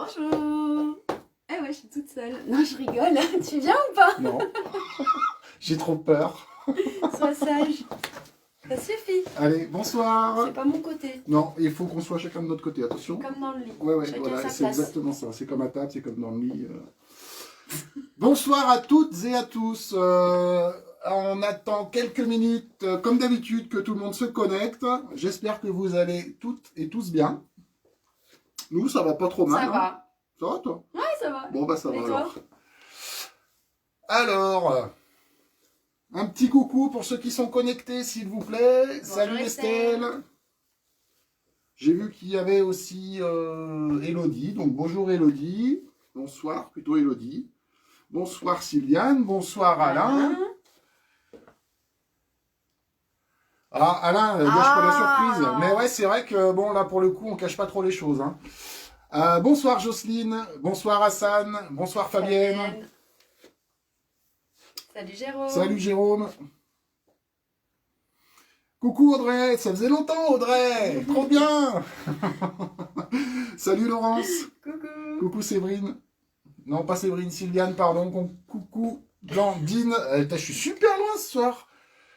Bonjour. Eh ouais, je suis toute seule. Non, je rigole. Tu viens ou pas? Non. J'ai trop peur. Sois sage. Ça suffit. Allez, bonsoir. C'est pas mon côté. Non, il faut qu'on soit chacun de notre côté, attention. Comme dans le lit. Ouais, Chacun voilà, sa c'est place. exactement ça. C'est comme à table, c'est comme dans le lit. Bonsoir à toutes et à tous. On attend quelques minutes, comme d'habitude, que tout le monde se connecte. J'espère que vous allez toutes et tous bien. Nous, ça va pas trop mal. Ça va. Ça va, toi? Ouais, ça va. Bon, bah ça Et va toi? alors, un petit coucou pour ceux qui sont connectés, s'il vous plaît. Bonjour Salut Estelle. J'ai vu qu'il y avait aussi Elodie. Donc bonjour Elodie. Bonsoir, plutôt Elodie. Bonsoir Sylviane. Bonsoir Alain. Ah, Alain, gâche pas la surprise. Mais ouais, c'est vrai que, bon, là, pour le coup, on cache pas trop les choses. Hein. Bonsoir Jocelyne. Bonsoir Hassan. Bonsoir Fabienne. Salut Jérôme. Salut Jérôme. Coucou Audrey, ça faisait longtemps Audrey, trop bien. Salut Laurence. Coucou. Coucou Séverine. Non, pas Séverine, Sylviane, pardon. Coucou Blandine. Je suis super loin ce soir.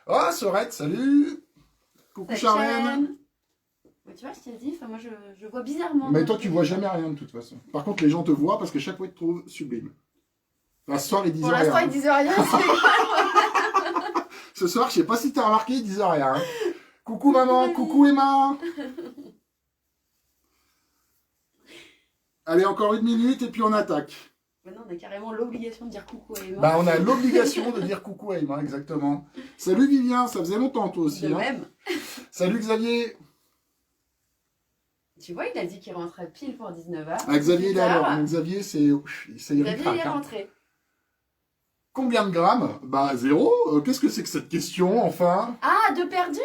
Ah, Sorette, salut. Coucou Salut, Charlène. Tu vois, je t'ai dit, moi je vois bizarrement. Mais toi, tu vois jamais rien de toute façon. Par contre, les gens te voient parce que chaque fois, ils te trouvent sublime. Enfin, ce soir, ils disent Pour rien. l'instant, ils disent rien. Ce soir, je sais pas si t'as remarqué, ils disent rien. Hein. Coucou maman, coucou Emma. Allez, encore une minute et puis on attaque. Maintenant, on a carrément l'obligation de dire coucou à Emma. Bah, on a l'obligation de dire coucou à Emma, exactement. Salut Vivien, ça faisait longtemps toi aussi. De Hein. même. Salut Xavier. Tu vois, il a dit qu'il rentrait pile pour 19h. Ah, Xavier, il est à l'heure. Xavier, c'est Xavier, il est rentré. Combien de grammes? Bah, 0. Qu'est-ce que c'est que cette question, enfin? Ah, 2 perdus.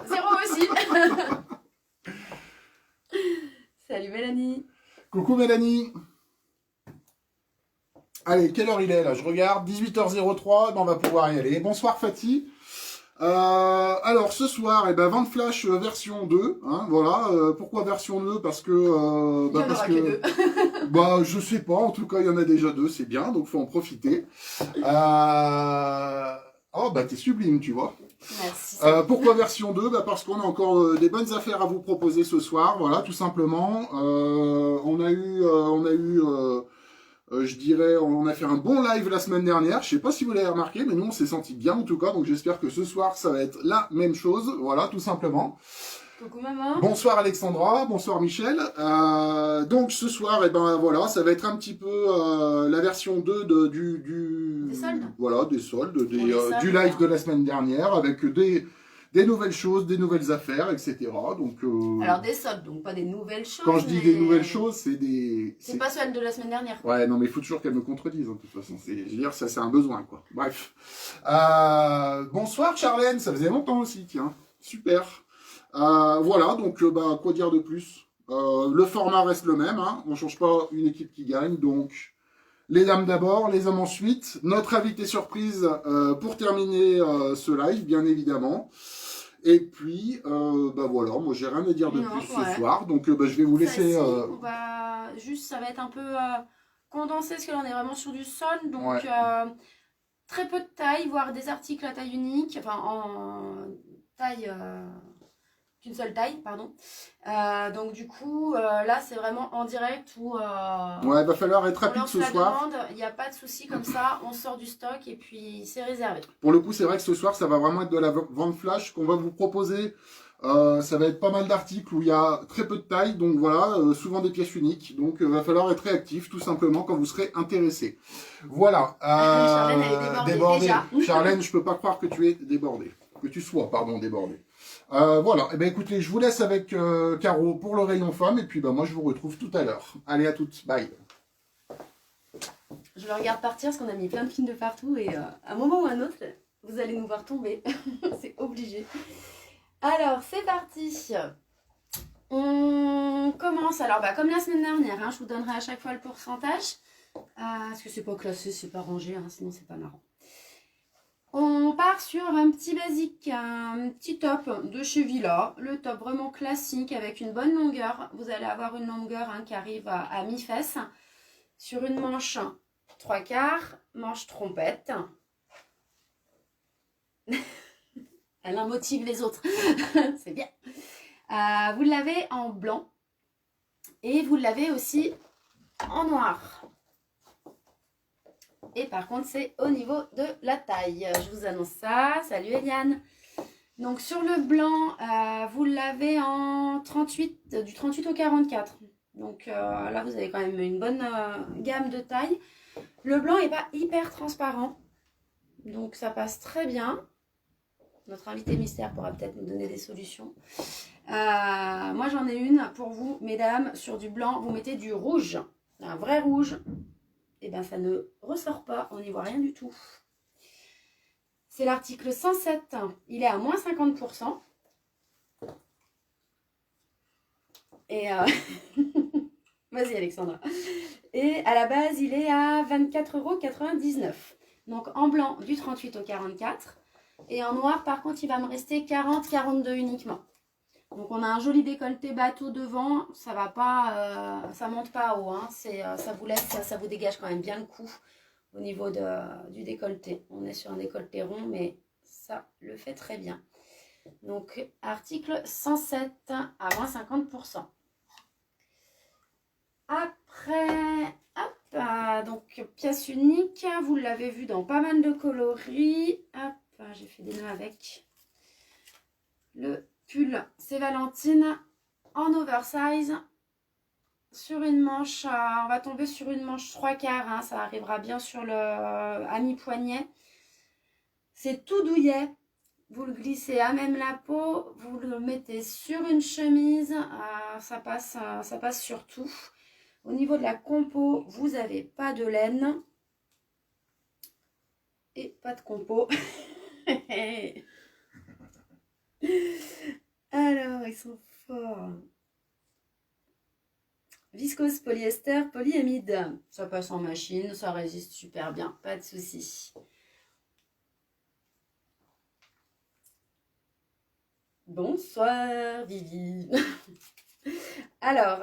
0 aussi. Salut Mélanie. Coucou Mélanie. Allez, quelle heure il est là? Je regarde, 18h03, ben, on va pouvoir y aller. Bonsoir Fatih. Alors ce soir, Vente Flash version 2. Hein, voilà. Pourquoi version 2? Parce que... il y en aura que 2. Bah, je sais pas, en tout cas, il y en a déjà 2, c'est bien, donc faut en profiter. Oh, bah, t'es sublime, tu vois. Merci. Pourquoi version 2? Bah, parce qu'on a encore des bonnes affaires à vous proposer ce soir, voilà, tout simplement. On a eu, je dirais, on a fait un bon live la semaine dernière. Je sais pas si vous l'avez remarqué, mais nous, on s'est senti bien, en tout cas. Donc, j'espère que ce soir, ça va être la même chose. Voilà, tout simplement. Coucou maman. Bonsoir Alexandra, bonsoir Michel. Donc, ce soir, voilà, ça va être un petit peu la version 2 Des soldes. Voilà, des soldes, Des soldes, du live de la semaine dernière, avec des nouvelles choses, des nouvelles affaires, etc. Donc, Alors des soldes, donc pas des nouvelles choses. quand je dis des nouvelles choses, c'est des... C'est pas celle de la semaine dernière. Ouais, non, mais il faut toujours qu'elle me contredise, hein, de toute façon. Je veux dire, ça, c'est un besoin, quoi. Bref. Bonsoir, Charlène. Ça faisait longtemps aussi, tiens. Super. Voilà, donc, quoi dire de plus? Le format reste le même, hein. On change pas une équipe qui gagne, donc... Les dames d'abord, les hommes ensuite. Notre invité surprise pour terminer ce live, bien évidemment. Et puis, voilà, moi j'ai rien à dire de plus ce soir, donc je vais vous laisser... On va juste, ça va être un peu condensé, parce que là on est vraiment sur du sol, donc très peu de taille, voire des articles à taille unique, enfin en taille... qu'une seule taille, pardon. Donc du coup, là c'est vraiment en direct où... ouais, va falloir être rapide ce soir. Il n'y a pas de souci comme ça, on sort du stock et puis c'est réservé. Pour le coup, c'est vrai que ce soir, ça va vraiment être de la vente flash qu'on va vous proposer. Ça va être pas mal d'articles où il y a très peu de taille, donc voilà, souvent des pièces uniques. Donc va falloir être réactif tout simplement quand vous serez intéressé. Voilà. Charlène, elle est débordée déjà. Charlène, je peux pas croire que tu es débordée. Que tu sois, pardon, débordée. Voilà, et écoutez, je vous laisse avec Caro pour le rayon femme, et puis moi je vous retrouve tout à l'heure. Allez, à toutes, bye. Je le regarde partir parce qu'on a mis plein de films de partout, et à un moment ou à un autre, vous allez nous voir tomber. C'est obligé. Alors, c'est parti. On commence, alors comme la semaine dernière, hein, je vous donnerai à chaque fois le pourcentage, parce que c'est pas classé, c'est pas rangé, hein, sinon c'est pas marrant. On part part sur un petit basique, un petit top de chez Villa. Le top vraiment classique avec une bonne longueur. Vous allez avoir une longueur qui arrive à mi-fesse. Sur une manche 3/4, manche trompette. Elle en motive les autres. C'est bien. Vous l'avez en blanc. Et vous l'avez aussi en noir. Et par contre, c'est au niveau de la taille. Je vous annonce ça. Salut Eliane. Donc sur le blanc, vous l'avez en 38, du 38 au 44. Donc là, vous avez quand même une bonne gamme de taille. Le blanc n'est pas hyper transparent. Donc ça passe très bien. Notre invité mystère pourra peut-être nous donner des solutions. Moi, j'en ai une pour vous, mesdames. Sur du blanc, vous mettez du rouge. Un vrai rouge. Et bien, ça ne ressort pas. On n'y voit rien du tout. C'est l'article 107. Il est à moins 50%. Et vas-y, Alexandra. Et à la base, il est à 24,99 €. Donc, en blanc, du 38 au 44. Et en noir, par contre, il va me rester 40-42 uniquement. Donc, on a un joli décolleté bateau devant. Ça va pas, ça monte pas haut. Ça vous laisse, ça vous dégage quand même bien le cou au niveau du décolleté. On est sur un décolleté rond, mais ça le fait très bien. Donc, article 107 à moins 50%. Après, hop, donc pièce unique. Vous l'avez vu dans pas mal de coloris. Hop, j'ai fait des nœuds avec le pull. C'est Valentine en oversize. Sur une manche, on va tomber sur une manche 3/4. Ça arrivera bien sur à mi-poignet. C'est tout douillet. Vous le glissez à même la peau. Vous le mettez sur une chemise. Ça passe sur tout. Au niveau de la compo, vous n'avez pas de laine. Et pas de compo. Alors, ils sont forts. Viscose, polyester, polyamide. Ça passe en machine, ça résiste super bien, pas de souci. Bonsoir Vivi. Alors,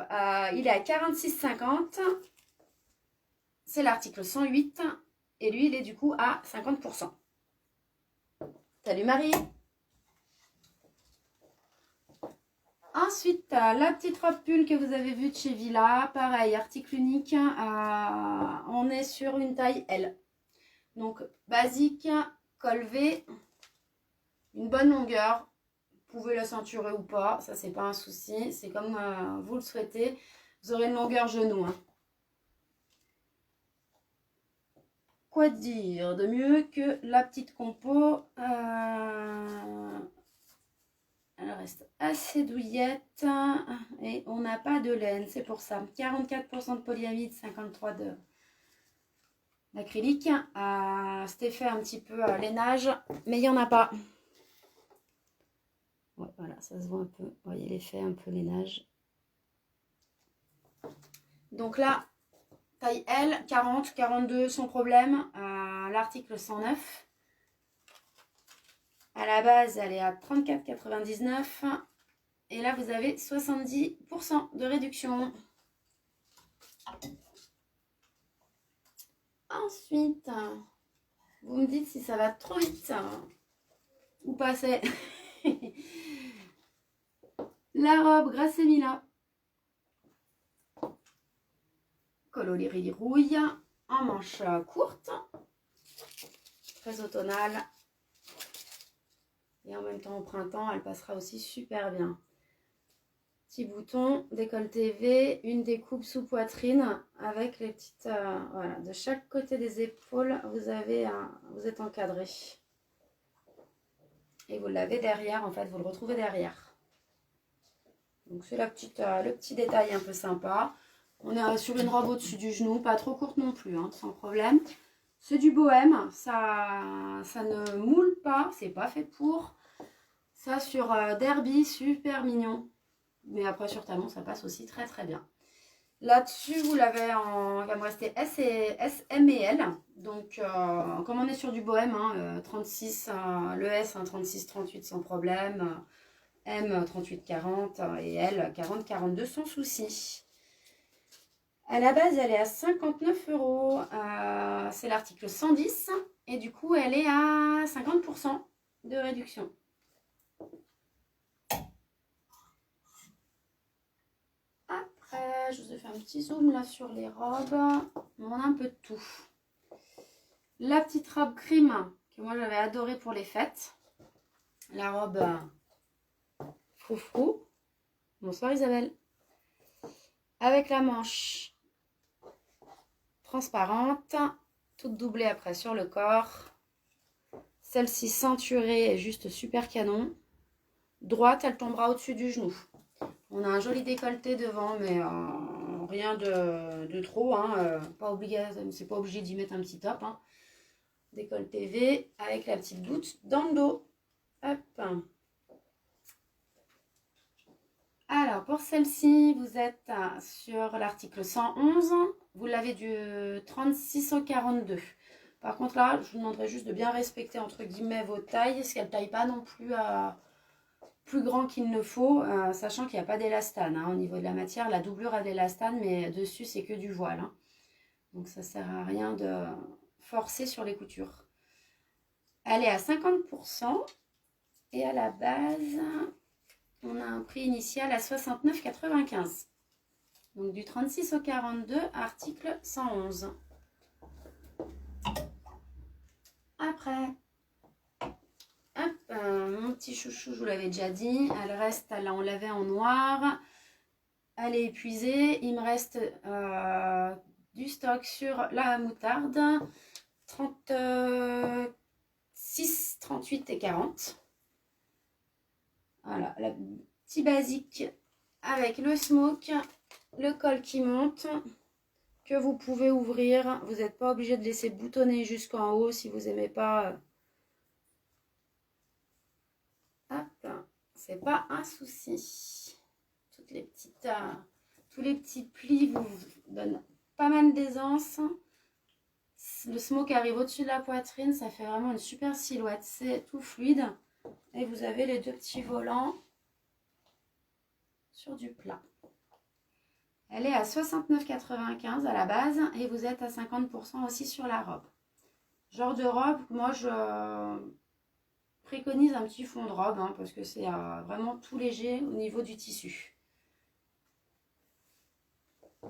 il est à 46,50. C'est l'article 108. Et lui, il est du coup à 50%. Salut Marie. Ensuite, la petite robe pull que vous avez vue de chez Villa. Pareil, article unique. On est sur une taille L. Donc, basique, col V. Une bonne longueur. Vous pouvez la ceinturer ou pas. Ça, c'est pas un souci. C'est comme vous le souhaitez. Vous aurez une longueur genou. Quoi dire de mieux que la petite compo elle reste assez douillette et on n'a pas de laine, c'est pour ça. 44% de polyamide, 53% d'acrylique. Cet effet un petit peu lainage, mais il n'y en a pas. Ouais, voilà, ça se voit un peu. Vous voyez l'effet un peu lainage. Donc là, taille L, 40, 42 sans problème. L'article 109. À la base, elle est à 34,99 €. Et là, vous avez 70% de réduction. Ensuite, vous me dites si ça va trop vite ou pas. C'est la robe Grasset Mila. Coloris rouille en manche courte. Très automnale. Et en même temps, au printemps, elle passera aussi super bien. Petit bouton, décolleté V, une découpe sous poitrine avec les petites... voilà, de chaque côté des épaules, vous êtes encadré. Et vous l'avez derrière, en fait, vous le retrouvez derrière. Donc c'est le petit détail un peu sympa. On est sur une robe au-dessus du genou, pas trop courte non plus, sans problème. C'est du bohème, ça ne moule pas, c'est pas fait pour. Ça sur derby, super mignon. Mais après sur talon, ça passe aussi très très bien. Là-dessus, vous l'avez en... Il va me rester S, M et L. Donc, comme on est sur du bohème, hein, 36, le S, 36-38 sans problème. M, 38-40 et L, 40-42 sans souci. À la base, elle est à 59 €. C'est l'article 110. Et du coup, elle est à 50% de réduction. Après, je vous ai fait un petit zoom là sur les robes. On a un peu de tout. La petite robe crime que moi j'avais adorée pour les fêtes. La robe froufrou. Bonsoir Isabelle. Avec la manche transparente, toute doublée après sur le corps. Celle-ci ceinturée est juste super canon. Droite, elle tombera au-dessus du genou. On a un joli décolleté devant, mais rien de trop. Hein, c'est pas obligé d'y mettre un petit top. Hein. Décolleté V avec la petite goutte dans le dos. Hop. Alors, pour celle-ci, vous êtes sur l'article 111. Vous l'avez du 36 au 42. Par contre, là, je vous demanderai juste de bien respecter, entre guillemets, vos tailles. Parce qu'elle ne taille pas non plus plus grand qu'il ne faut, sachant qu'il n'y a pas d'élastane. Hein, au niveau de la matière, la doublure a de l'élastane, mais dessus, c'est que du voile. Hein. Donc, ça ne sert à rien de forcer sur les coutures. Elle est à 50%. Et à la base... on a un prix initial à 69,95. Donc du 36 au 42, article 111. Après, hop, mon petit chouchou, je vous l'avais déjà dit. Elle reste, là on l'avait en noir. Elle est épuisée. Il me reste du stock sur la moutarde. 36, 38 et 40. Voilà, la petite basique avec le smoke, le col qui monte, que vous pouvez ouvrir. Vous n'êtes pas obligé de laisser boutonner jusqu'en haut si vous n'aimez pas. Hop, c'est pas un souci. Tous les petits plis vous donnent pas mal d'aisance. Le smoke arrive au-dessus de la poitrine, ça fait vraiment une super silhouette. C'est tout fluide. Et vous avez les deux petits volants sur du plat. Elle est à 69,95 à la base et vous êtes à 50% aussi sur la robe. Genre de robe, moi je préconise un petit fond de robe hein, parce que c'est vraiment tout léger au niveau du tissu.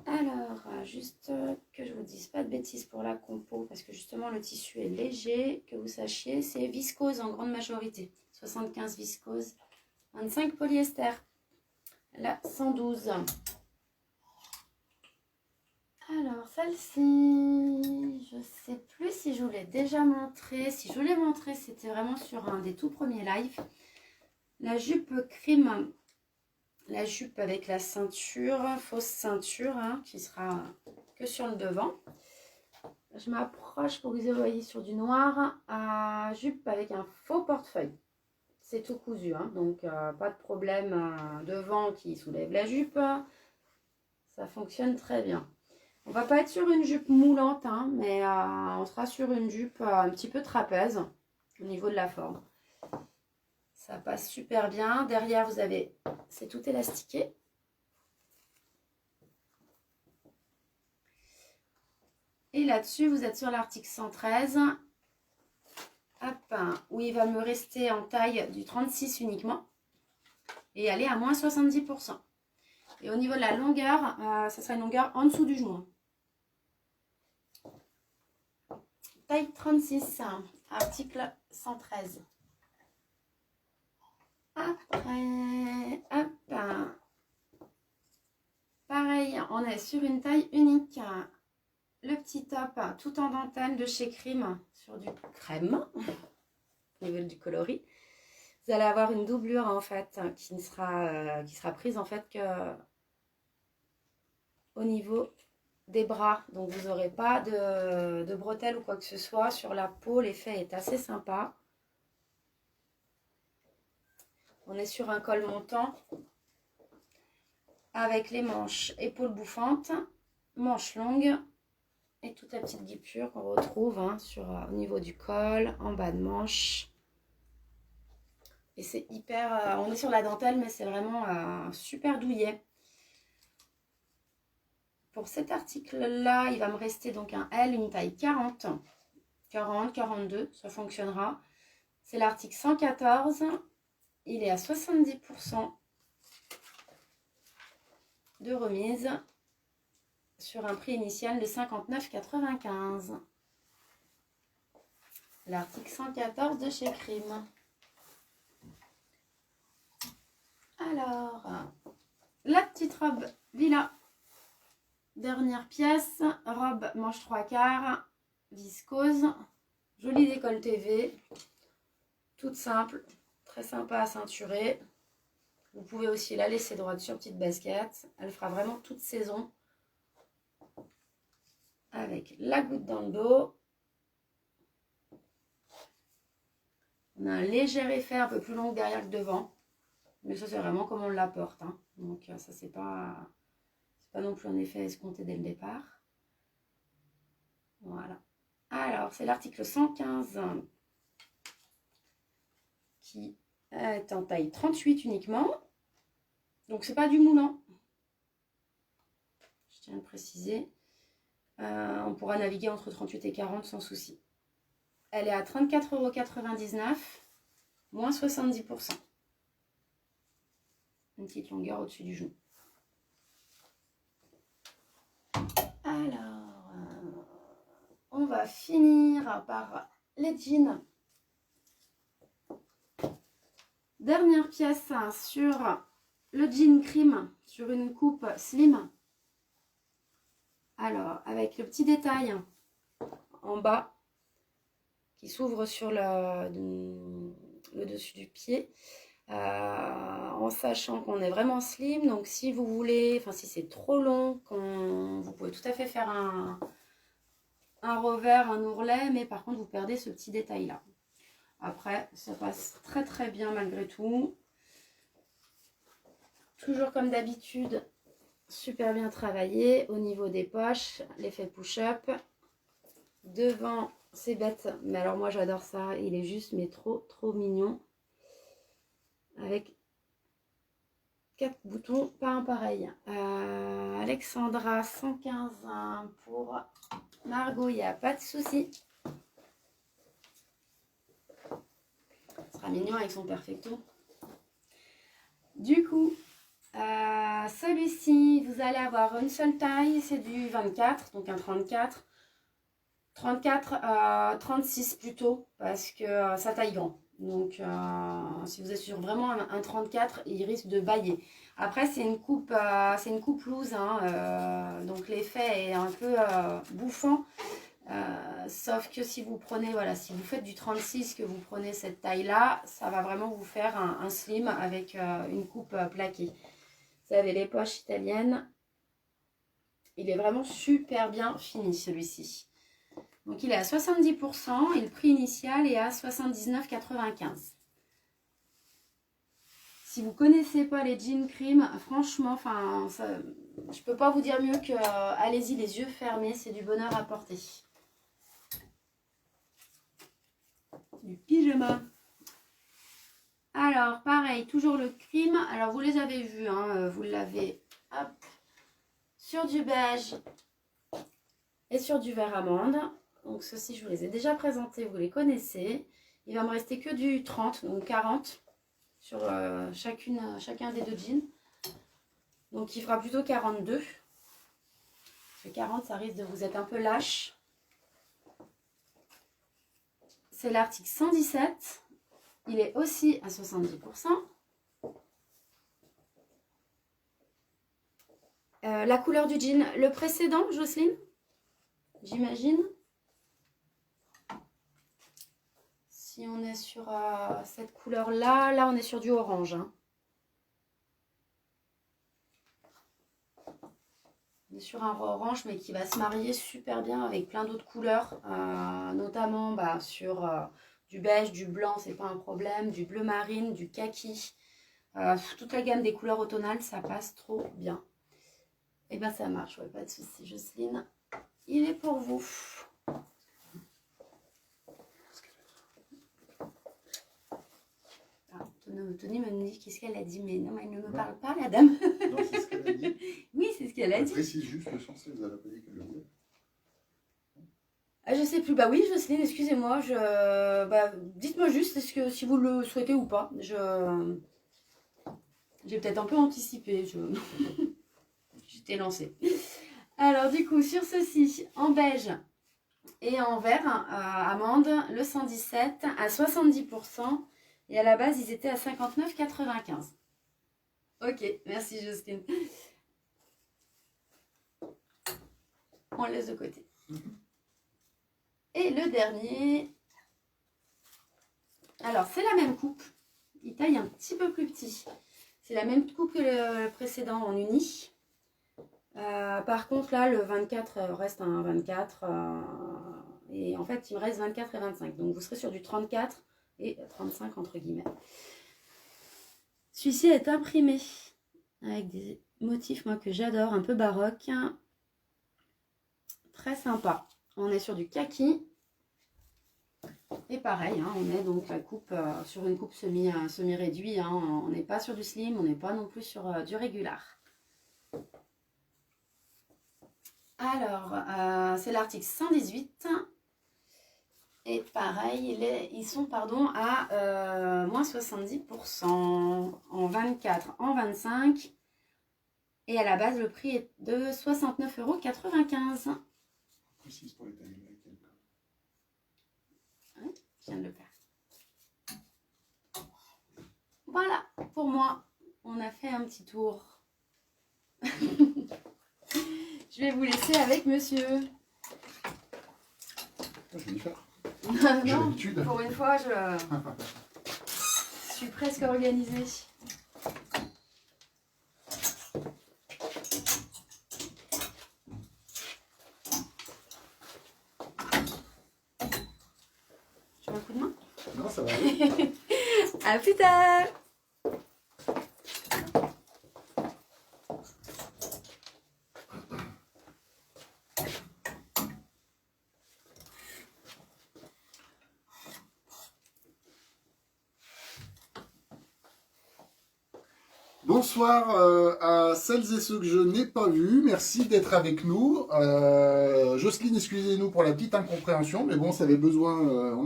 Alors, juste que je vous dise pas de bêtises pour la compo parce que justement le tissu est léger, que vous sachiez, c'est viscose en grande majorité. 75 viscose, 25 polyester. La 112. Alors, celle-ci, je ne sais plus si je vous l'ai déjà montré. Si je vous l'ai montré, c'était vraiment sur un des tout premiers lives. La jupe crime, la jupe avec la ceinture, fausse ceinture, hein, qui sera que sur le devant. Je m'approche pour que vous voyez sur du noir. Jupe avec un faux portefeuille. C'est tout cousu, hein, donc pas de problème devant qui soulève la jupe. Ça fonctionne très bien. On va pas être sur une jupe moulante, hein, mais on sera sur une jupe un petit peu trapèze au niveau de la forme. Ça passe super bien. Derrière, vous avez, c'est tout élastiqué. Et là-dessus, vous êtes sur l'article 113. Hop, où il va me rester en taille du 36 uniquement. Et aller à moins 70%. Et au niveau de la longueur, ça sera une longueur en dessous du genou. Taille 36, article 113. Après, hop. Pareil, on est sur une taille unique. Le petit top tout en dentelle de chez Crime sur du crème au niveau du coloris. Vous allez avoir une doublure en fait qui sera prise en fait que au niveau des bras. Donc vous n'aurez pas de bretelles ou quoi que ce soit sur la peau. L'effet est assez sympa. On est sur un col montant. avec les manches épaules bouffantes, manches longues et toute la petite guipure qu'on retrouve hein, au niveau du col, en bas de manche. Et c'est hyper... on est sur la dentelle, mais c'est vraiment super douillet. Pour cet article-là, il va me rester donc un L, une taille 40. 40, 42, ça fonctionnera. C'est l'article 114. Il est à 70% de remise sur un prix initial de 59,95. L'article 114 de chez Crime. Alors, la petite robe Villa. Dernière pièce, robe manche 3/4, viscose, joli décolleté V, toute simple, très sympa à ceinturer. Vous pouvez aussi la laisser droite sur petite basket, elle fera vraiment toute saison. Avec la goutte dans le dos. On a un léger effet un peu plus long derrière que devant, mais ça c'est vraiment comme on la porte. Hein. Donc ça c'est pas non plus un effet escompté dès le départ. Voilà. Alors, c'est l'article 115 qui est en taille 38 uniquement. Donc, c'est pas du moulant. Je tiens à le préciser. On pourra naviguer entre 38 et 40 sans souci. Elle est à 34,99 €, moins 70%. Une petite longueur au-dessus du genou. Alors, on va finir par les jeans. Dernière pièce sur le jean crime, sur une coupe slim. Alors, avec le petit détail en bas qui s'ouvre sur le dessus du pied. En sachant qu'on est vraiment slim, donc si vous voulez, enfin si c'est trop long, vous pouvez tout à fait faire un revers, un ourlet, mais par contre vous perdez ce petit détail là. Après ça passe très très bien malgré tout, toujours comme d'habitude super bien travaillé au niveau des poches, l'effet push-up devant. C'est bête, mais alors moi j'adore ça, il est juste mais trop mignon. Avec 4 boutons, pas un pareil. Alexandra 115 pour Margot, il n'y a pas de souci. Ce sera mignon avec son perfecto. Du coup, celui-ci, vous allez avoir une seule taille, c'est du 24, donc un 34. 36 plutôt, parce que ça taille grand. Donc, si vous êtes sur vraiment un 34, il risque de bailler. Après, c'est une coupe loose, hein, donc l'effet est un peu bouffant. Sauf que si vous prenez, voilà, si vous faites du 36, que vous prenez cette taille-là, ça va vraiment vous faire un slim avec une coupe plaquée. Vous avez les poches italiennes. Il est vraiment super bien fini, celui-ci. Donc il est à 70% et le prix initial est à 79,95 €. Si vous ne connaissez pas les jeans crime, franchement, je peux pas vous dire mieux que allez-y les yeux fermés, c'est du bonheur à porter. Du pyjama. Alors pareil, toujours le crime. Alors vous les avez vus, hein, vous l'avez sur du beige et sur du vert amande. Donc ceux-ci, je vous les ai déjà présentés, vous les connaissez. Il va me rester que du 30, donc 40 sur chacun des deux jeans. Donc il fera plutôt 42. Parce que 40, ça risque de vous être un peu lâche. C'est l'article 117. Il est aussi à 70%. La couleur du jean, le précédent, Jocelyne, j'imagine. Si on est sur cette couleur-là, là on est sur du orange. Hein. On est sur un orange, mais qui va se marier super bien avec plein d'autres couleurs, notamment sur du beige, du blanc, c'est pas un problème, du bleu marine, du kaki. Toute la gamme des couleurs automnales, ça passe trop bien. Et ben ça marche, ouais, pas de souci, Jocelyne. Il est pour vous. Tony me dit qu'est-ce qu'elle a dit, mais non, elle ne me parle pas, la dame. Non, c'est ce qu'elle a dit. Oui, c'est ce qu'elle a dit. Précise juste le sens, elle n'a pas dit qu'elle le voulait. Je sais plus. Bah oui, Jocelyne, excusez-moi. Dites-moi juste est-ce que si vous le souhaitez ou pas. J'ai peut-être un peu anticipé. J'étais lancée. Alors du coup, sur ceci, en beige et en vert, amande, le 117 à 70%. Et à la base, ils étaient à 59,95. Ok, merci Jocelyne. On le laisse de côté. Et le dernier, alors c'est la même coupe, il taille un petit peu plus petit. C'est la même coupe que le précédent en uni. Par contre là, le 24 reste un 24. Et en fait, il me reste 24 et 25. Donc vous serez sur du 34 et 35 entre guillemets. Celui-ci est imprimé avec des motifs moi, que j'adore, un peu baroque. Très sympa. On est sur du kaki. Et pareil, hein, on est donc la coupe sur une coupe semi-réduit. Hein, on n'est pas sur du slim, on n'est pas non plus sur du régular. Alors, c'est l'article 118. Et pareil, ils sont à moins 70% en 24, en 25. Et à la base, le prix est de 69,95 €. Précise pour les tailles. Je viens de le faire. Voilà, pour moi, on a fait un petit tour. Je vais vous laisser avec monsieur. Je vais y faire. J'ai l'habitude. Pour une fois, je suis presque organisée. Tu veux un coup de main? Non, ça va. À plus tard. Bonsoir à celles et ceux que je n'ai pas vus. Merci d'être avec nous. Jocelyne, excusez-nous pour la petite incompréhension, mais bon, on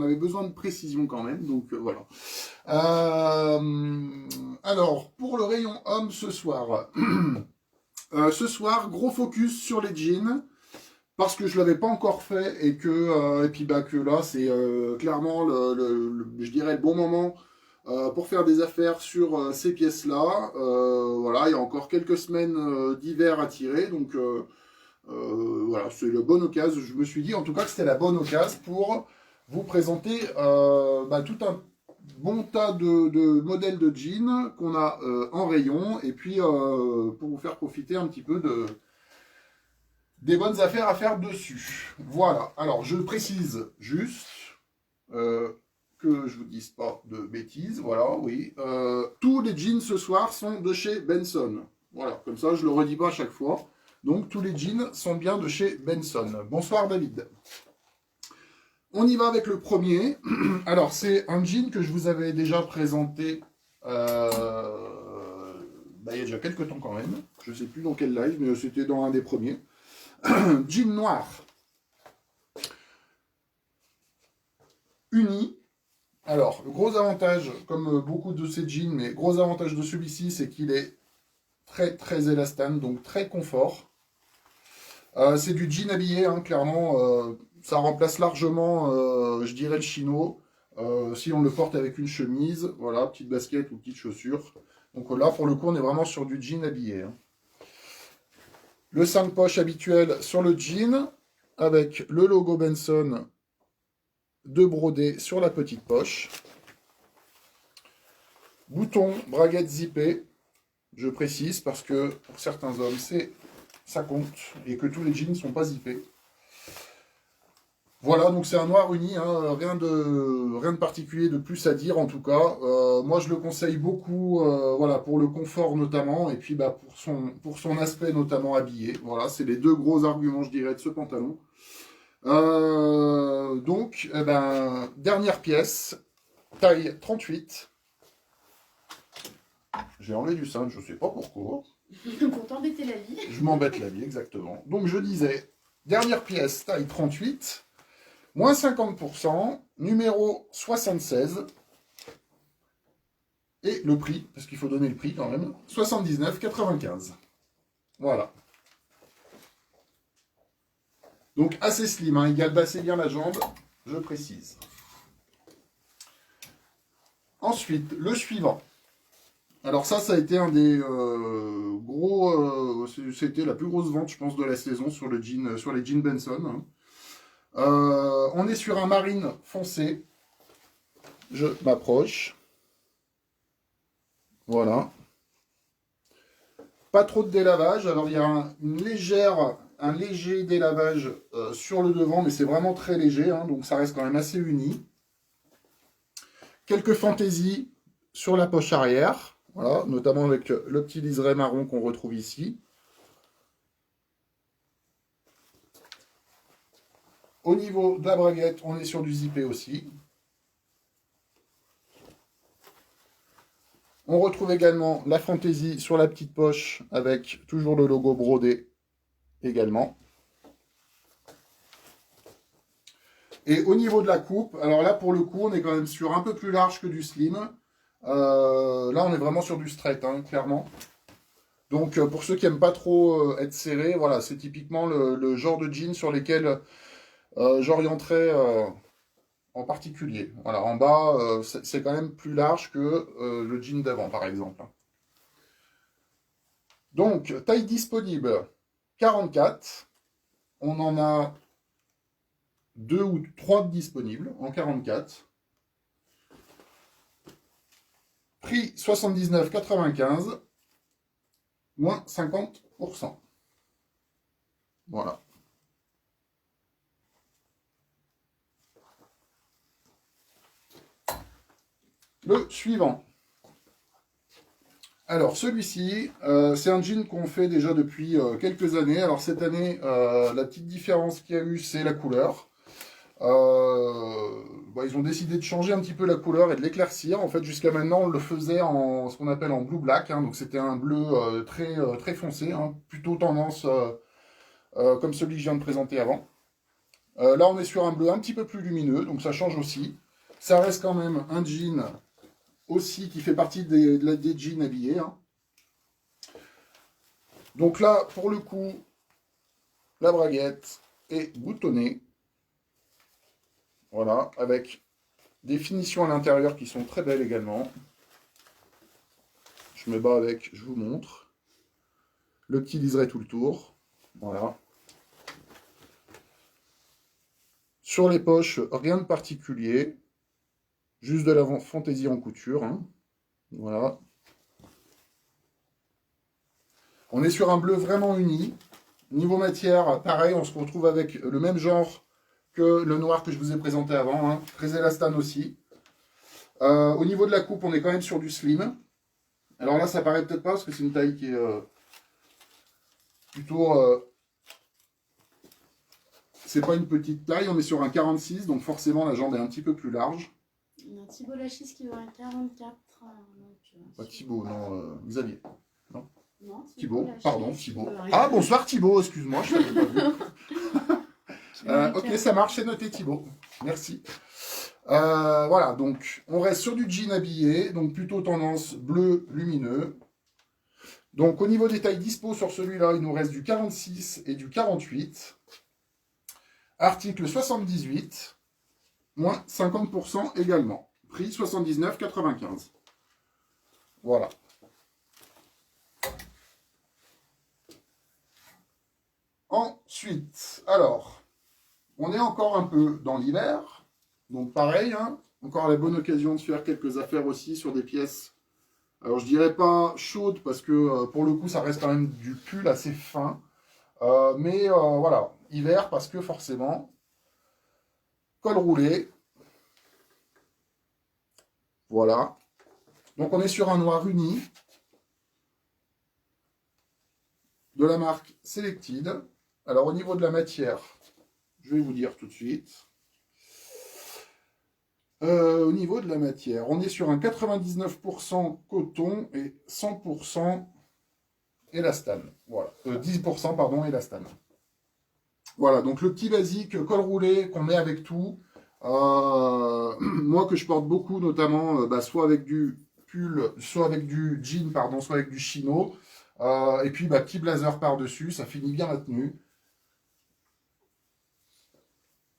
avait besoin de précision quand même, donc voilà. Alors, pour le rayon homme ce soir, gros focus sur les jeans, parce que je l'avais pas encore fait et puis que là, c'est clairement je dirais le bon moment. Pour faire des affaires sur ces pièces-là. Voilà, il y a encore quelques semaines d'hiver à tirer, donc voilà, c'est la bonne occasion. Je me suis dit en tout cas que c'était la bonne occasion pour vous présenter tout un bon tas de modèles de jeans qu'on a en rayon, et puis pour vous faire profiter un petit peu des bonnes affaires à faire dessus. Voilà, alors je précise juste... que je vous dise pas de bêtises, voilà, oui. Tous les jeans ce soir sont de chez Benson. Voilà, comme ça je le redis pas à chaque fois. Donc tous les jeans sont bien de chez Benson. Bonsoir David. On y va avec le premier. Alors c'est un jean que je vous avais déjà présenté il y a déjà quelques temps quand même. Je sais plus dans quel live, mais c'était dans un des premiers. Jean noir. Uni. Alors, le gros avantage, comme beaucoup de ces jeans, mais gros avantage de celui-ci, c'est qu'il est très très élastane, donc très confort. C'est du jean habillé, hein, clairement, ça remplace largement, je dirais, le chino. Si on le porte avec une chemise, voilà, petite basket ou petite chaussure. Donc là, pour le coup, on est vraiment sur du jean habillé. Hein. Le 5 poches habituel sur le jean, avec le logo Benson de brodé sur la petite poche. Bouton, braguette zippée, je précise, parce que pour certains hommes, ça compte, et que tous les jeans ne sont pas zippés. Voilà, donc c'est un noir uni, hein, rien de particulier de plus à dire en tout cas. Moi je le conseille beaucoup, voilà, pour le confort notamment, et puis bah, pour son aspect notamment habillé. Voilà, c'est les deux gros arguments, je dirais, de ce pantalon. Donc, eh ben, dernière pièce, taille 38. J'ai enlevé du cintre, je sais pas pourquoi. Pour t'embêter la vie. Je m'embête la vie, exactement. Donc je disais, dernière pièce, taille 38. Moins 50%, numéro 76. Et le prix, parce qu'il faut donner le prix quand même, 79,95. Voilà. Donc assez slim, hein, il galbe assez bien la jambe, je précise. Ensuite, le suivant. Alors ça a été un des gros... c'était la plus grosse vente, je pense, de la saison sur les jeans Benson. Hein. On est sur un marine foncé. Je m'approche. Voilà. Pas trop de délavage. Alors il y a un léger délavage sur le devant, mais c'est vraiment très léger, hein, donc ça reste quand même assez uni. Quelques fantaisies sur la poche arrière, voilà, notamment avec le petit liseré marron qu'on retrouve ici. Au niveau de la braguette, on est sur du zippé aussi. On retrouve également la fantaisie sur la petite poche avec toujours le logo brodé également. Et au niveau de la coupe, alors là pour le coup on est quand même sur un peu plus large que du slim. Là on est vraiment sur du straight, hein, clairement. Donc pour ceux qui n'aiment pas trop être serrés, voilà, c'est typiquement le genre de jeans sur lesquels j'orienterais en particulier. Voilà, en bas c'est quand même plus large que le jean d'avant par exemple. Donc taille disponible 44. On en a 2 ou 3 disponibles en 44. Prix 79,95, moins 50%. Voilà. Le suivant. Alors celui-ci, c'est un jean qu'on fait déjà depuis quelques années. Alors cette année, la petite différence qu'il y a eu, c'est la couleur. Ils ont décidé de changer un petit peu la couleur et de l'éclaircir. En fait, jusqu'à maintenant, on le faisait en ce qu'on appelle en blue black. Hein, donc, c'était un bleu très foncé, hein, plutôt tendance comme celui que je viens de présenter avant. Là, on est sur un bleu un petit peu plus lumineux, donc ça change aussi. Ça reste quand même un jean aussi qui fait partie des jeans habillés. Hein. Donc là, pour le coup, la braguette est boutonnée. Voilà, avec des finitions à l'intérieur qui sont très belles également. Je me bats avec, je vous montre. Le petit liseré tout le tour. Voilà. Sur les poches, rien de particulier. Juste de la fantaisie en couture. Hein. Voilà. On est sur un bleu vraiment uni. Niveau matière, pareil, on se retrouve avec le même genre que le noir que je vous ai présenté avant. Hein. Très élastane aussi. Au niveau de la coupe, on est quand même sur du slim. Alors là, ça paraît peut-être pas parce que c'est une taille qui est plutôt... c'est pas une petite taille, on est sur un 46, donc forcément la jambe est un petit peu plus large. Il y a Thibaut Lachis qui veut un 44. Pas Thibaut, non, Xavier. Non, non Thibaut, pardon, Thibaut. Ah, bonsoir Thibaut, excuse-moi, je t'avais pas vu. Ok, ça marche, c'est noté Thibaut. Merci. Voilà, donc on reste sur du jean habillé, donc plutôt tendance bleu lumineux. Donc au niveau des tailles dispo sur celui-là, il nous reste du 46 et du 48. Article 78, moins 50% également. Prix 79,95. Voilà. Ensuite, alors, on est encore un peu dans l'hiver. Donc pareil, hein, encore la bonne occasion de faire quelques affaires aussi sur des pièces. Alors je dirais pas chaudes parce que pour le coup ça reste quand même du pull assez fin. Mais voilà, hiver parce que forcément col roulé. Voilà. Donc on est sur un noir uni de la marque Selected. Alors au niveau de la matière, je vais vous dire tout de suite. Au niveau de la matière, on est sur un 99% coton et 100% élastane. Voilà. 10% pardon, élastane. Voilà, donc le petit basique col roulé qu'on met avec tout. Moi que je porte beaucoup, notamment soit avec du pull, soit avec du jean, pardon, soit avec du chino. Et puis petit blazer par-dessus, ça finit bien la tenue.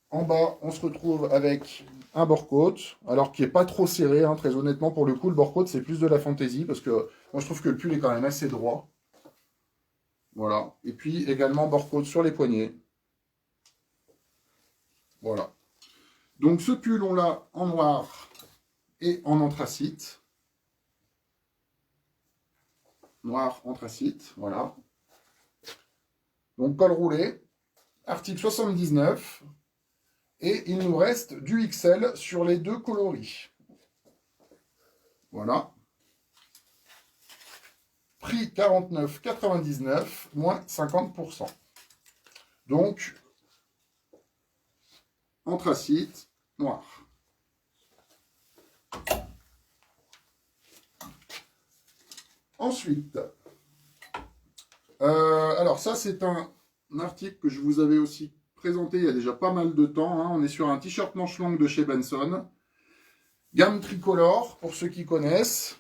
En bas, on se retrouve avec un bord-côte, alors qui n'est pas trop serré, hein, très honnêtement. Pour le coup, le bord-côte, c'est plus de la fantaisie, parce que moi, je trouve que le pull est quand même assez droit. Voilà. Et puis, également, bord-côte sur les poignets. Voilà. Donc, ce pull, on l'a en noir et en anthracite. Noir, anthracite, voilà. Donc, col roulé, article 79. Et il nous reste du XL sur les deux coloris. Voilà. Prix 49,99, moins 50%. Donc, anthracite, noir. Ensuite, alors ça c'est un article que je vous avais aussi présenté il y a déjà pas mal de temps. Hein. On est sur un t-shirt manche longue de chez Benson. Gamme tricolore, pour ceux qui connaissent.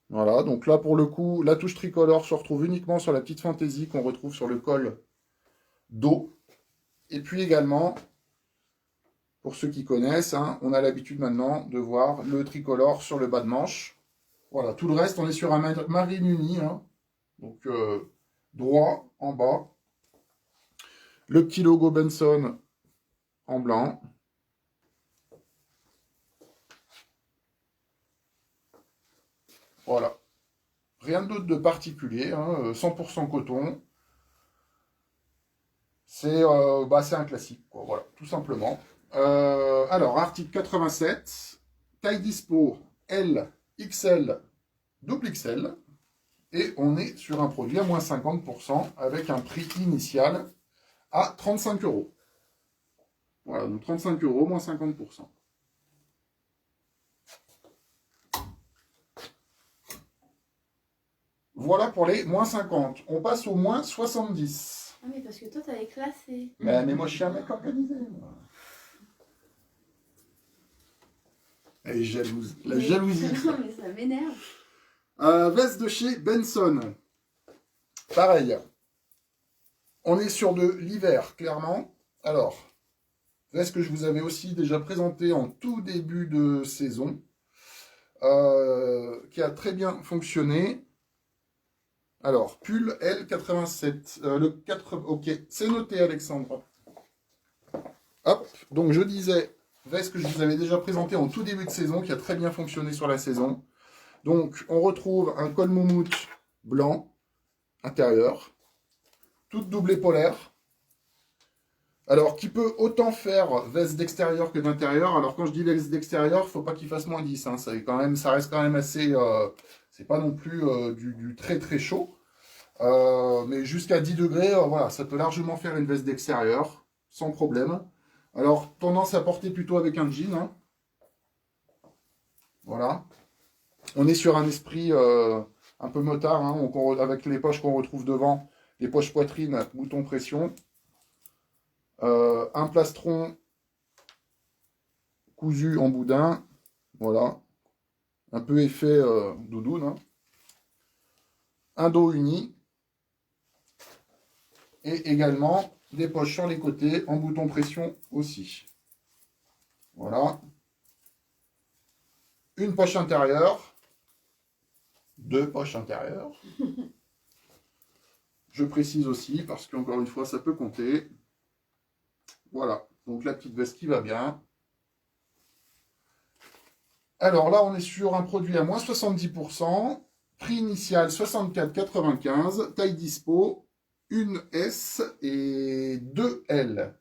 Voilà, donc là pour le coup, la touche tricolore se retrouve uniquement sur la petite fantaisie qu'on retrouve sur le col dos. Et puis également, pour ceux qui connaissent, hein, on a l'habitude maintenant de voir le tricolore sur le bas de manche. Voilà, tout le reste, on est sur un marine uni, hein, donc droit en bas. Le petit logo Benson en blanc. Voilà. Rien d'autre de particulier, hein, 100% coton. C'est un classique, quoi, voilà, tout simplement. Alors, article 87, taille dispo L, XL, double XL. Et on est sur un produit à moins 50% avec un prix initial à 35 €. Voilà, donc 35 €, moins 50%. Voilà pour les moins 50. On passe au moins 70. Ah mais parce que toi, t'avais classé. Mais moi, je suis un mec organisé, moi. Elle est jalouse. La jalousie. Non, mais ça m'énerve. Veste de chez Benson. Pareil. On est sur de l'hiver, clairement. Alors, veste que je vous avais aussi déjà présenté en tout début de saison. Qui a très bien fonctionné. Alors, pull L87. Le 4... Ok, c'est noté, Alexandre. Hop, donc je disais, veste que je vous avais déjà présenté en tout début de saison, qui a très bien fonctionné sur la saison. Donc, on retrouve un col moumoute blanc, intérieur, toute doublée polaire. Alors, qui peut autant faire veste d'extérieur que d'intérieur. Alors, quand je dis veste d'extérieur, il ne faut pas qu'il fasse moins 10. Hein. Ça reste quand même assez... c'est pas non plus du très très chaud. Mais jusqu'à 10 degrés, voilà, ça peut largement faire une veste d'extérieur, sans problème. Alors, tendance à porter plutôt avec un jean. Hein. Voilà. On est sur un esprit un peu motard, hein, avec les poches qu'on retrouve devant, les poches poitrine, bouton pression. Un plastron cousu en boudin. Voilà. Un peu effet doudoune. Hein. Un dos uni. Et également des poches sur les côtés en bouton pression aussi. Voilà. Une poche intérieure. Deux poches intérieures. Je précise aussi parce qu'encore une fois, ça peut compter. Voilà. Donc la petite veste qui va bien. Alors là, on est sur un produit à moins 70%. Prix initial 64,95. Taille dispo, une S et 2 L.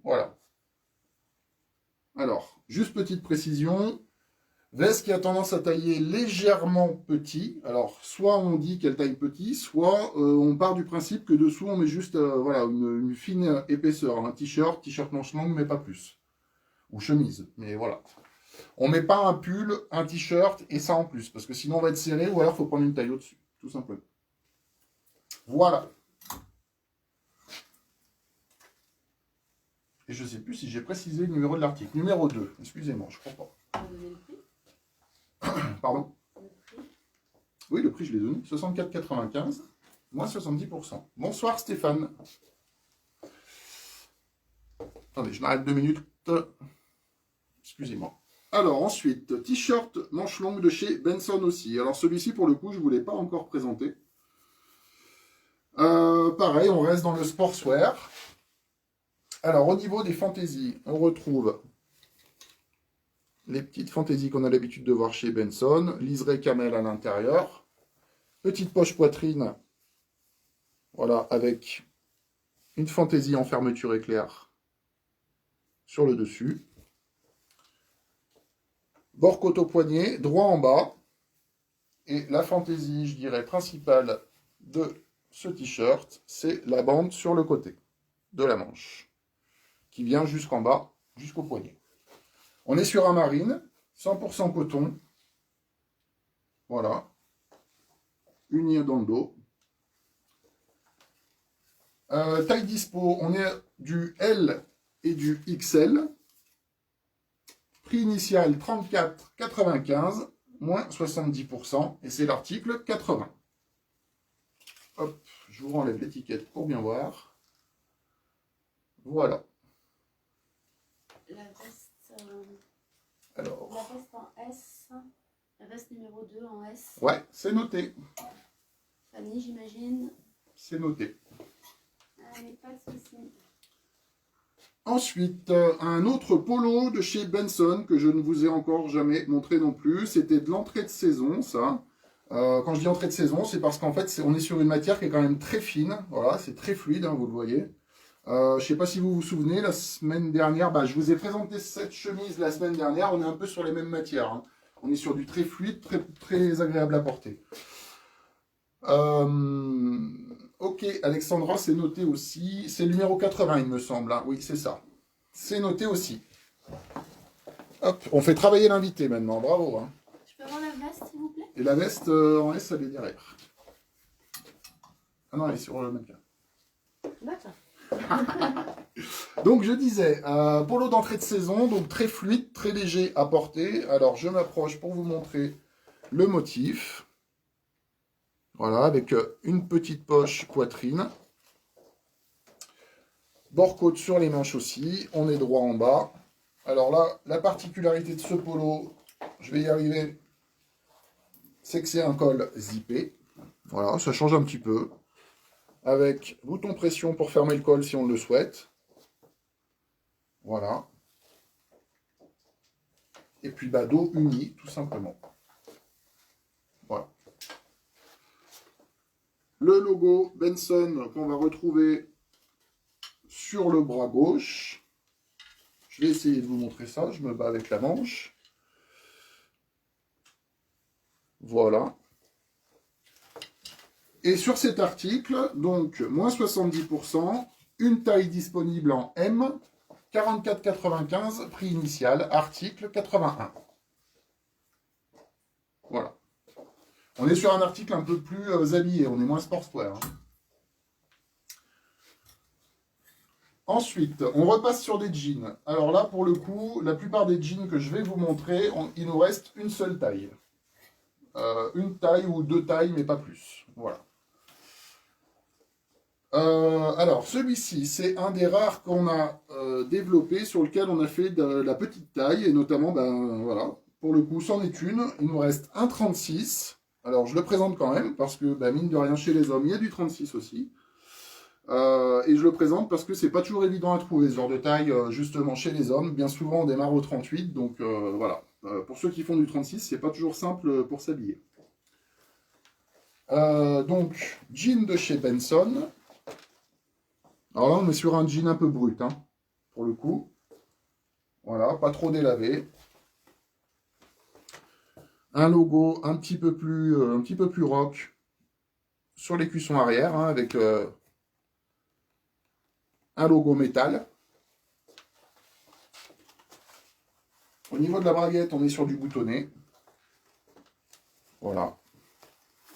Voilà. Alors, juste petite précision, veste qui a tendance à tailler légèrement petit. Alors, soit on dit qu'elle taille petit, soit on part du principe que dessous, on met juste voilà, une fine épaisseur. Un t-shirt manche longue, mais pas plus. Ou chemise, mais voilà. On met pas un pull, un t-shirt et ça en plus, parce que sinon on va être serré, ou alors il faut prendre une taille au-dessus, tout simplement. Voilà. Et je ne sais plus si j'ai précisé le numéro de l'article. Numéro 2, excusez-moi, je ne crois pas. Pardon? Oui, le prix, je l'ai donné. 64,95, moins 70%. Bonsoir Stéphane. Attendez, je m'arrête 2 minutes. Excusez-moi. Alors ensuite, t-shirt manche longue de chez Benson aussi. Alors celui-ci, pour le coup, je ne vous l'ai pas encore présenté. Pareil, on reste dans le sportswear. Alors au niveau des fantaisies, on retrouve les petites fantaisies qu'on a l'habitude de voir chez Benson. Liseré camel à l'intérieur. Petite poche poitrine. Voilà, avec une fantaisie en fermeture éclair sur le dessus. Bord côte au poignet, droit en bas. Et la fantaisie, je dirais, principale de ce t-shirt, c'est la bande sur le côté de la manche, qui vient jusqu'en bas, jusqu'au poignet. On est sur un marine, 100% coton. Voilà. Uni dans le dos. Taille dispo, on est du L et du XL. Prix initial 34,95, moins 70%, et c'est l'article 80. Hop, je vous enlève l'étiquette pour bien voir. Voilà. La veste, Alors. la veste en S, la veste numéro 2 en S. Ouais, c'est noté. Fanny, j'imagine. C'est noté. Allez, pas de soucis. Ensuite, un autre polo de chez Benson que je ne vous ai encore jamais montré non plus. C'était de l'entrée de saison, ça. Quand je dis entrée de saison, c'est parce qu'en fait, on est sur une matière qui est quand même très fine. Voilà, c'est très fluide, hein, vous le voyez. Je ne sais pas si vous vous souvenez, la semaine dernière, je vous ai présenté cette chemise la semaine dernière. On est un peu sur les mêmes matières. Hein. On est sur du très fluide, très, très agréable à porter. Ok, Alexandra, c'est noté aussi. C'est le numéro 80, il me semble. Hein. Oui, c'est ça. C'est noté aussi. Hop, on fait travailler l'invité maintenant. Bravo. Hein. Je peux avoir la veste, s'il vous plaît? Et la veste en S, elle est derrière. Ah non, elle est sur le mannequin. D'accord. Donc, je disais, polo d'entrée de saison, donc très fluide, très léger à porter. Alors, je m'approche pour vous montrer le motif. Voilà, avec une petite poche poitrine. Bord côte sur les manches aussi. On est droit en bas. Alors là, la particularité de ce polo, je vais y arriver, c'est que c'est un col zippé. Voilà, ça change un petit peu. Avec bouton pression pour fermer le col si on le souhaite. Voilà. Et puis dos uni, tout simplement. Voilà. Le logo Benson qu'on va retrouver sur le bras gauche. Je vais essayer de vous montrer ça. Je me bats avec la manche. Voilà. Et sur cet article, donc, moins 70%, une taille disponible en M, 44,95, prix initial, article 81. Voilà. On est sur un article un peu plus habillé, on est moins sportswear. Hein. Ensuite, on repasse sur des jeans. Alors là, pour le coup, la plupart des jeans que je vais vous montrer, il nous reste une seule taille. Une taille ou deux tailles, mais pas plus. Voilà. Alors, celui-ci, c'est un des rares qu'on a développé, sur lequel on a fait de la petite taille, et notamment, voilà, pour le coup, c'en est une. Il nous reste un 36. Alors, je le présente quand même, parce que, mine de rien, chez les hommes, il y a du 36 aussi. Et je le présente parce que c'est pas toujours évident à trouver, ce genre de taille, justement, chez les hommes. Bien souvent, on démarre au 38, donc voilà. Pour ceux qui font du 36, c'est pas toujours simple pour s'habiller. Donc, jean de chez Benson. Alors là, on est sur un jean un peu brut, hein, pour le coup. Voilà, pas trop délavé. Un logo un petit peu plus rock sur les cuissons arrière, hein, avec un logo métal. Au niveau de la braguette, on est sur du boutonné. Voilà.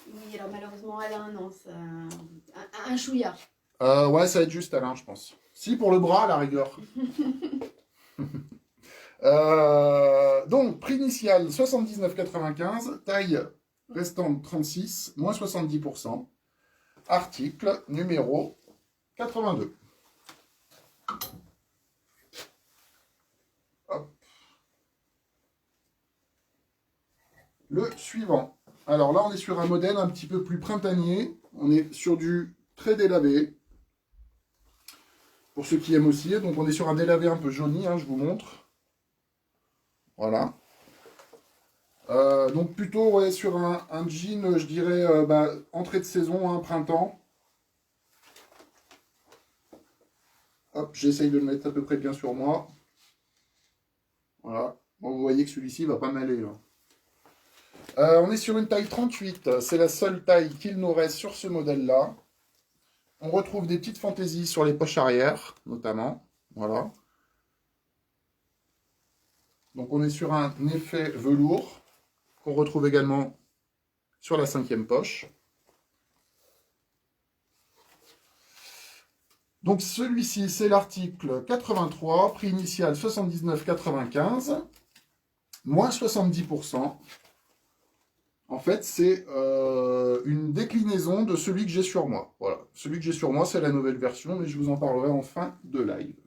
Oui, alors malheureusement, Alain, non, ça... un chouïa. Ouais, ça va être juste Alain, je pense. Si, pour le bras, à la rigueur. Donc, prix initial 79,95, taille restante 36, moins 70%. Article numéro 82. Hop. Le suivant. Alors là, on est sur un modèle un petit peu plus printanier. On est sur du très délavé. Pour ceux qui aiment aussi. Donc on est sur un délavé un peu jauni, hein, je vous montre. Voilà. Donc plutôt ouais, sur un jean, je dirais, entrée de saison, hein, printemps. Hop, j'essaye de le mettre à peu près bien sur moi. Voilà. Bon, vous voyez que celui-ci va pas m'aller. On est sur une taille 38. C'est la seule taille qu'il nous reste sur ce modèle-là. On retrouve des petites fantaisies sur les poches arrière, notamment. Voilà. Donc on est sur un effet velours qu'on retrouve également sur la 5e poche. Donc celui-ci, c'est l'article 83, prix initial 79,95, moins 70%. En fait, c'est une déclinaison de celui que j'ai sur moi. Voilà, celui que j'ai sur moi, c'est la nouvelle version, mais je vous en parlerai en fin de live.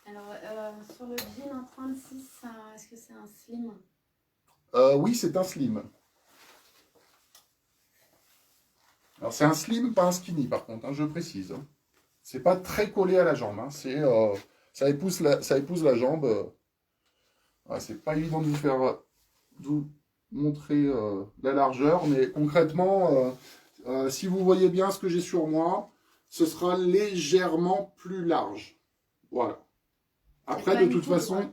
Alors, sur le jean en 36, est-ce que c'est un slim? Oui, c'est un slim. Alors, c'est un slim, pas un skinny, par contre, hein, je précise. C'est pas très collé à la jambe. Hein, ça épouse la jambe. C'est pas évident de vous montrer la largeur, mais concrètement, si vous voyez bien ce que j'ai sur moi, ce sera légèrement plus large. Voilà. Après, de toute façon,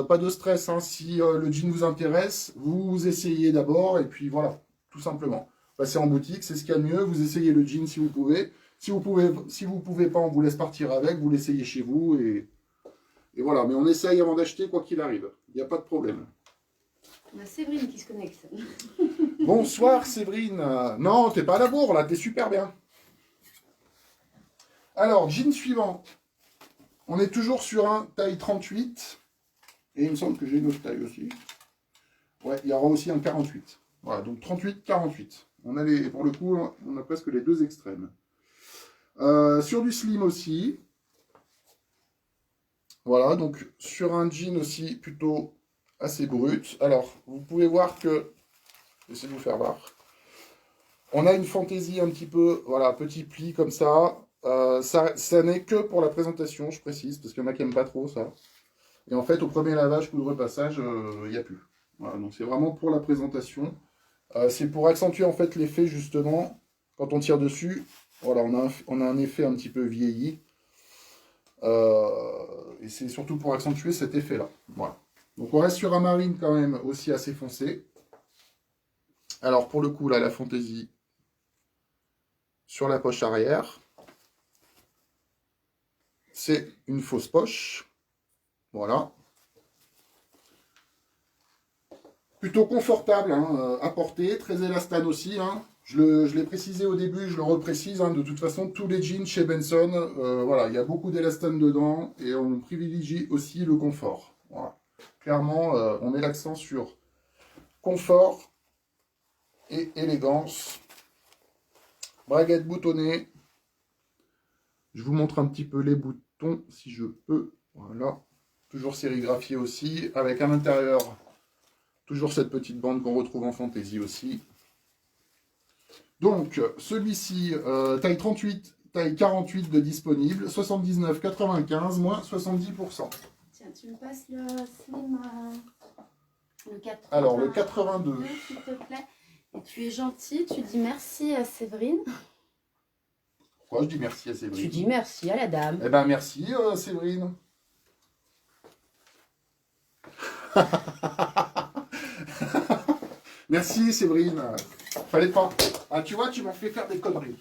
pas de stress. Hein. Si le jean vous intéresse, vous essayez d'abord, et puis voilà, tout simplement. Passez en boutique, c'est ce qu'il y a de mieux. Vous essayez le jean si vous pouvez. Si vous pouvez pas, on vous laisse partir avec. Vous l'essayez chez vous, et voilà. Mais on essaye avant d'acheter, quoi qu'il arrive. Il n'y a pas de problème. On a Séverine qui se connecte. Bonsoir Séverine. Non, t'es pas à la bourre là, t'es super bien. Alors, jean suivant. On est toujours sur un taille 38. Et il me semble que j'ai une autre taille aussi. Ouais, il y aura aussi un 48. Voilà, donc 38-48. Pour le coup, on a presque les deux extrêmes. Sur du slim aussi. Voilà, donc sur un jean aussi plutôt assez brut. Alors, vous pouvez voir que... J'essaie de vous faire voir. On a une fantaisie un petit peu, voilà, petit pli comme ça. Ça n'est que pour la présentation, je précise, parce qu'il y en a qui n'aiment pas trop ça. Et en fait, au premier lavage, coup de repassage, il n'y a plus. Voilà, donc c'est vraiment pour la présentation. C'est pour accentuer en fait l'effet, justement, quand on tire dessus. Voilà, on a un effet un petit peu vieilli. Et c'est surtout pour accentuer cet effet-là. Voilà. Donc on reste sur un marine quand même aussi assez foncé. Alors pour le coup, là, la fantaisie sur la poche arrière. C'est une fausse poche. Voilà. Plutôt confortable hein, à porter, très élastane aussi. Hein. Je l'ai précisé au début, je le reprécise. Hein, de toute façon, tous les jeans chez Benson, voilà, il y a beaucoup d'élastane dedans et on privilégie aussi le confort. Voilà. Clairement, on met l'accent sur confort et élégance. Braguette boutonnée. Je vous montre un petit peu les boutons si je peux. Voilà. Toujours sérigraphié aussi, avec à l'intérieur toujours cette petite bande qu'on retrouve en fantaisie aussi. Donc, celui-ci, taille 38, taille 48 de disponible, 79,95, moins 70%. Tiens, tu me passes le slim, le 82. Alors, le 82. S'il te plaît. Et tu es gentil, tu dis merci à Séverine. Pourquoi je dis merci à Séverine? Tu dis merci à la dame. Eh ben, merci Séverine. Merci Séverine. Fallait pas. Ah, tu vois, tu m'as fait faire des conneries.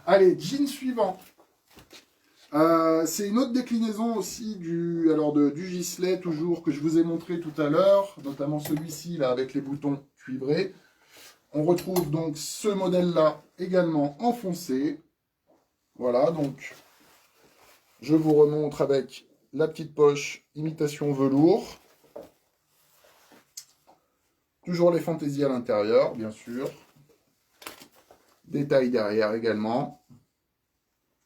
Allez, jean suivant. C'est une autre déclinaison aussi du Gisley, toujours, que je vous ai montré tout à l'heure, notamment celui-ci, là, avec les boutons cuivrés. On retrouve donc ce modèle-là également en foncé. Voilà, donc, je vous remontre avec la petite poche imitation velours. Toujours les fantaisies à l'intérieur, bien sûr. Détails derrière également.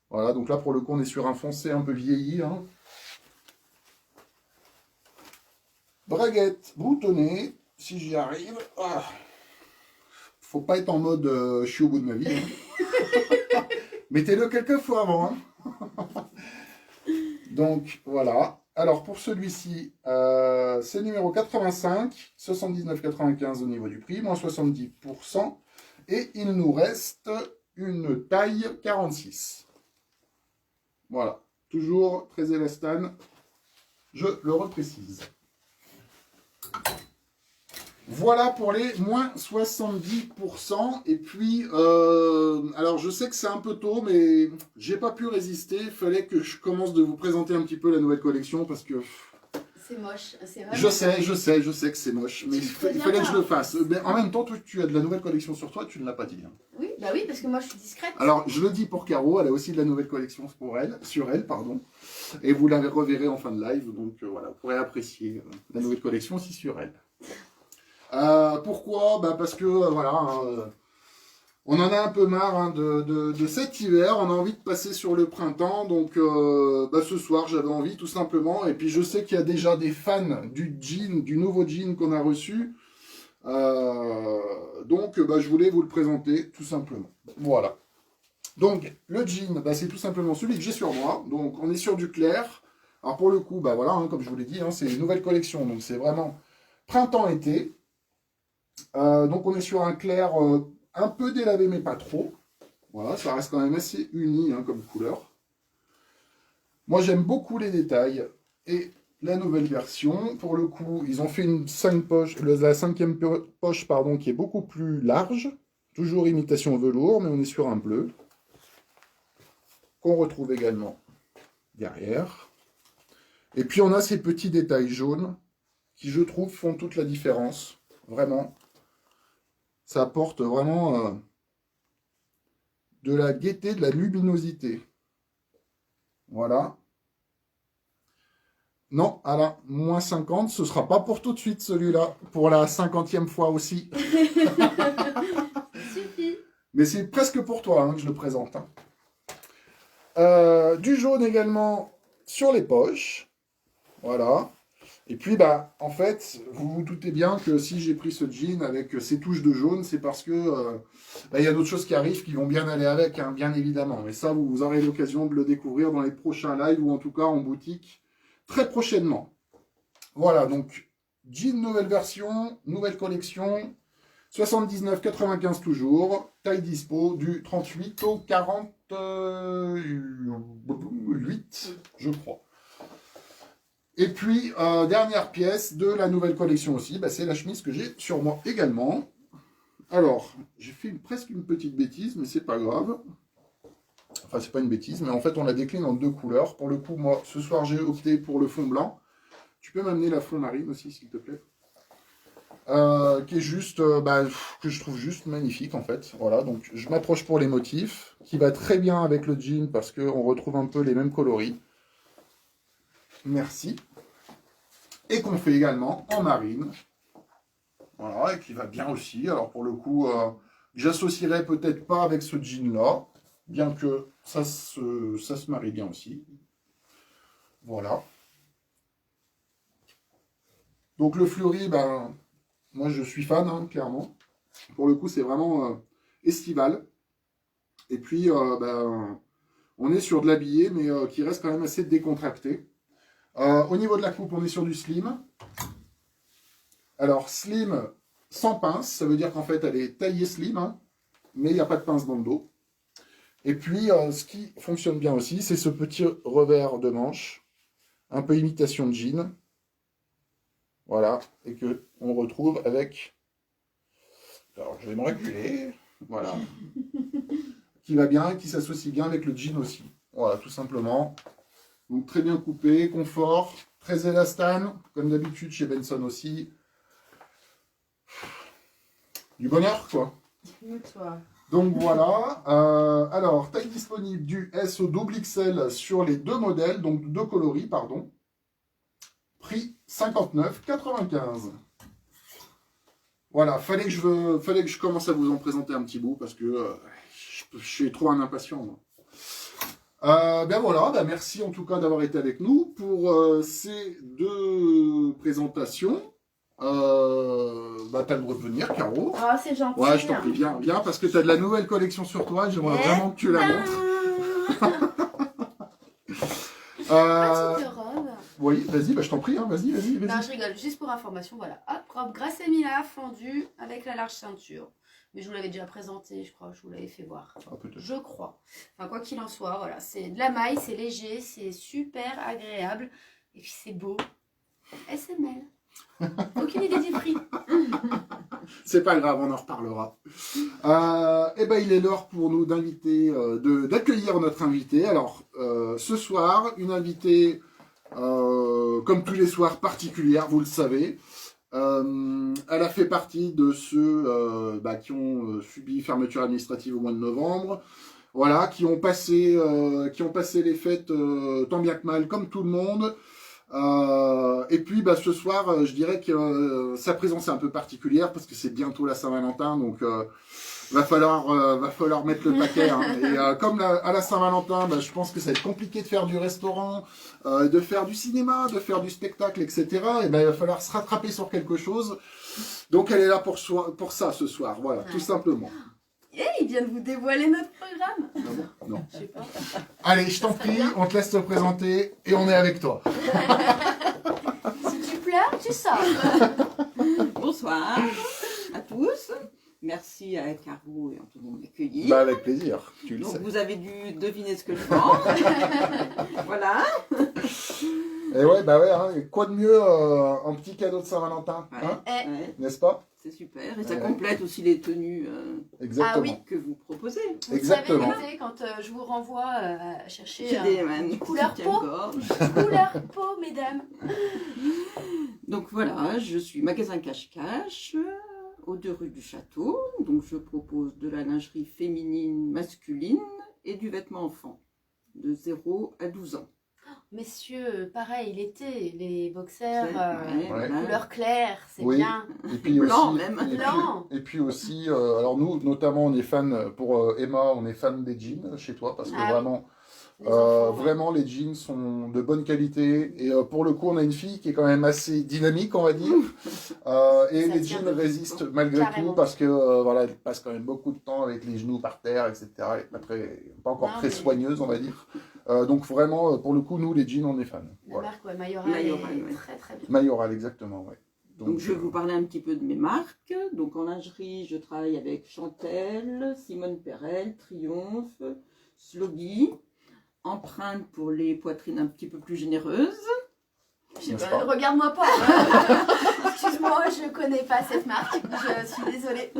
Voilà, donc là, pour le coup, on est sur un foncé un peu vieilli. Hein. Braguette boutonnée, si j'y arrive. Ah. Faut pas être en mode je suis au bout de ma vie. Hein. Mettez-le quelques fois avant. Hein. Donc, voilà. Alors, pour celui-ci, c'est numéro 85, 79,95 au niveau du prix, moins 70%. Et il nous reste une taille 46. Voilà. Toujours très élastane. Je le reprécise. Voilà pour les moins 70%. Et puis, alors je sais que c'est un peu tôt, mais j'ai pas pu résister. Il fallait que je commence de vous présenter un petit peu la nouvelle collection parce que... C'est moche. Je sais que c'est moche, mais il fallait que je le fasse. Mais en même temps, toi, tu as de la nouvelle collection sur toi, tu ne l'as pas dit. Hein. Oui, bah oui, parce que moi je suis discrète. Alors, je le dis pour Caro, elle a aussi de la nouvelle collection sur elle, pardon. Et vous la reverrez en fin de live, donc voilà, vous pourrez apprécier la nouvelle collection aussi sur elle. Pourquoi parce que, voilà, hein, on en a un peu marre hein, de cet hiver, on a envie de passer sur le printemps, donc ce soir j'avais envie tout simplement, et puis je sais qu'il y a déjà des fans du nouveau jean qu'on a reçu, donc je voulais vous le présenter tout simplement. Voilà. Donc le jean, c'est tout simplement celui que j'ai sur moi, donc on est sur du clair. Alors pour le coup, voilà, hein, comme je vous l'ai dit, hein, c'est une nouvelle collection, donc c'est vraiment printemps-été. Donc on est sur un clair un peu délavé mais pas trop. Voilà, ça reste quand même assez uni hein, comme couleur. Moi j'aime beaucoup les détails et la nouvelle version. Pour le coup, ils ont fait une 5 poches, la cinquième poche pardon, qui est beaucoup plus large. Toujours imitation velours, mais on est sur un bleu. Qu'on retrouve également derrière. Et puis on a ces petits détails jaunes qui je trouve font toute la différence. Vraiment. Ça apporte vraiment de la gaieté, de la luminosité. Voilà. Non, à la moins 50, ce ne sera pas pour tout de suite celui-là. Pour la 50e fois aussi. Suffit. Mais c'est presque pour toi hein, que je le présente. Hein. Du jaune également sur les poches. Voilà. Et puis, en fait, vous vous doutez bien que si j'ai pris ce jean avec ces touches de jaune, c'est parce que il y a d'autres choses qui arrivent qui vont bien aller avec, hein, bien évidemment. Mais ça, vous aurez l'occasion de le découvrir dans les prochains lives ou en tout cas en boutique très prochainement. Voilà, donc jean nouvelle version, nouvelle collection, 79,95 toujours, taille dispo du 38 au 48, je crois. Et puis, dernière pièce de la nouvelle collection aussi, c'est la chemise que j'ai sur moi également. Alors, j'ai fait presque une petite bêtise, mais c'est pas grave. Enfin, c'est pas une bêtise, mais en fait, on la décline en deux couleurs. Pour le coup, moi, ce soir, j'ai opté pour le fond blanc. Tu peux m'amener la fond marine aussi, s'il te plaît. Qui est juste, que je trouve juste magnifique, en fait. Voilà, donc je m'approche pour les motifs, qui va très bien avec le jean, parce qu'on retrouve un peu les mêmes coloris. Merci. Et qu'on fait également en marine. Voilà, et qui va bien aussi. Alors pour le coup, j'associerai peut-être pas avec ce jean-là, bien que ça se marie bien aussi. Voilà. Donc le fleuri, moi je suis fan, hein, clairement. Pour le coup, c'est vraiment estival. Et puis, on est sur de l'habillé, mais qui reste quand même assez décontracté. Au niveau de la coupe, on est sur du slim. Alors, slim sans pince, ça veut dire qu'en fait, elle est taillée slim, hein, mais il n'y a pas de pince dans le dos. Et puis, ce qui fonctionne bien aussi, c'est ce petit revers de manche, un peu imitation de jean. Voilà, et que on retrouve avec... Alors, je vais me reculer. Voilà. Qui va bien et qui s'associe bien avec le jean aussi. Voilà, tout simplement. Donc, très bien coupé, confort, très élastane, comme d'habitude chez Benson aussi. Du bonheur, quoi. Toi. Donc voilà, alors taille disponible du S au double XL sur les deux modèles, donc deux coloris, pardon. Prix 59,95. Voilà, fallait que je commence à vous en présenter un petit bout parce que je suis trop un impatient. Moi. Ben voilà, ben merci en tout cas d'avoir été avec nous pour ces deux présentations. T'as le droit de venir, Caro. Oh, c'est gentil. Ouais, je t'en prie, viens, parce que t'as de la nouvelle collection sur toi, j'aimerais vraiment que tu la montres. Petite robe. Oui, vas-y, je t'en prie, hein, vas-y. Non, je rigole, juste pour information, voilà. Hop, robe Grasse Mila fendue avec la large ceinture. Mais je vous l'avais déjà présenté, je crois, je vous l'avais fait voir. Ah, peut-être. Je crois. Enfin, quoi qu'il en soit, voilà. C'est de la maille, c'est léger, c'est super agréable. Et puis c'est beau. SML. Aucune idée du prix. C'est pas grave, on en reparlera. Il est l'heure pour nous d'accueillir notre invité. Alors, ce soir, une invitée, comme tous les soirs, particulière, vous le savez. Elle a fait partie de ceux qui ont subi fermeture administrative au mois de novembre. Voilà, qui ont passé les fêtes tant bien que mal, comme tout le monde. Et puis ce soir, je dirais que sa présence est un peu particulière parce que c'est bientôt la Saint-Valentin, donc va falloir mettre le paquet. Hein. Et comme à la Saint-Valentin, je pense que ça va être compliqué de faire du restaurant, de faire du cinéma, de faire du spectacle, etc. Et il va falloir se rattraper sur quelque chose. Donc elle est là pour ça ce soir, voilà, tout simplement. Il vient de vous dévoiler notre programme. Non. Je sais pas. Allez, je t'en prie, on te laisse te présenter et on est avec toi. Si tu pleures, tu sors. Bonsoir à tous. Merci à Caro et Anthony de m'accueillir. Avec plaisir, tu le sais. Vous avez dû deviner ce que je vends. Voilà. Et ouais, hein, et quoi de mieux en petit cadeau de Saint-Valentin, hein, n'est-ce pas? C'est super. Et ça complète aussi les tenues Exactement. que vous proposez. Vous Exactement. savez l'été, quand je vous renvoie à chercher des couleur peau. Couleur peau, mesdames. Donc voilà, je suis magasin cache-cache aux 2 rues du Château. Donc je propose de la lingerie féminine, masculine et du vêtement enfant de 0 à 12 ans. Messieurs, pareil, l'été, les boxers, voilà. couleur claire, c'est Oui. bien. Et puis Blanc aussi, même. Blanc. Et puis aussi, alors nous, notamment, on est fan, pour Emma, on est fan des jeans chez toi, parce que vraiment, Les enfants, vraiment, les jeans sont de bonne qualité. Et pour le coup, on a une fille qui est quand même assez dynamique, on va dire. Et Ça les tient jeans debout. résistent malgré Carrément. tout, parce que voilà, elle passe quand même beaucoup de temps avec les genoux par terre, etc. Elle est pas encore très soigneuse, on va dire. Donc vraiment, pour le coup, nous, les jeans, on est fans. La Voilà. marque, Mayoral, est très très bien. Mayoral, exactement, ouais. Donc je vais vous parler un petit peu de mes marques. Donc en lingerie, je travaille avec Chantel, Simone Perel, Triomphe, Sloggy, Empreinte pour les poitrines un petit peu plus généreuses. Regarde-moi pas. Hein. Excuse-moi, je connais pas cette marque. Je suis désolée.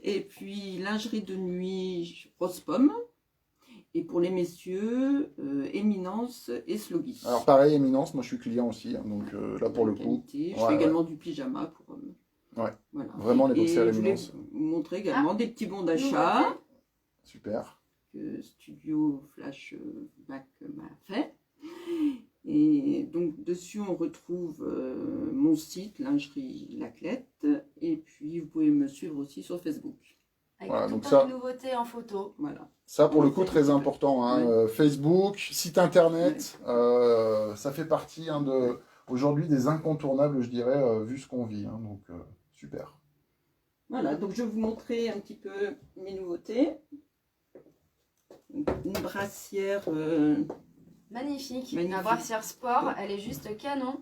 Et puis lingerie de nuit, Rose Pomme. Et pour les messieurs, Éminence et Sloggy. Alors pareil, Éminence, moi je suis client aussi, hein, donc là pour le coup. Je fais également du pyjama pour hommes. Ouais, voilà. vraiment les boxers Éminence. Éminence. Je voulais vous montrer également des petits bons d'achat Super. que Studio Flashback m'a fait. Et donc dessus on retrouve mon site Lingerie Laclette. Et puis vous pouvez me suivre aussi sur Facebook. Avec Voilà, tout donc plein ça- de nouveautés en photo. Voilà. Ça pour le coup très important, hein. Facebook, site internet, ça fait partie aujourd'hui des incontournables, je dirais, vu ce qu'on vit, hein, donc super. Voilà, donc je vais vous montrer un petit peu mes nouveautés. Une brassière Magnifique. Magnifique. La brassière sport, elle est juste canon.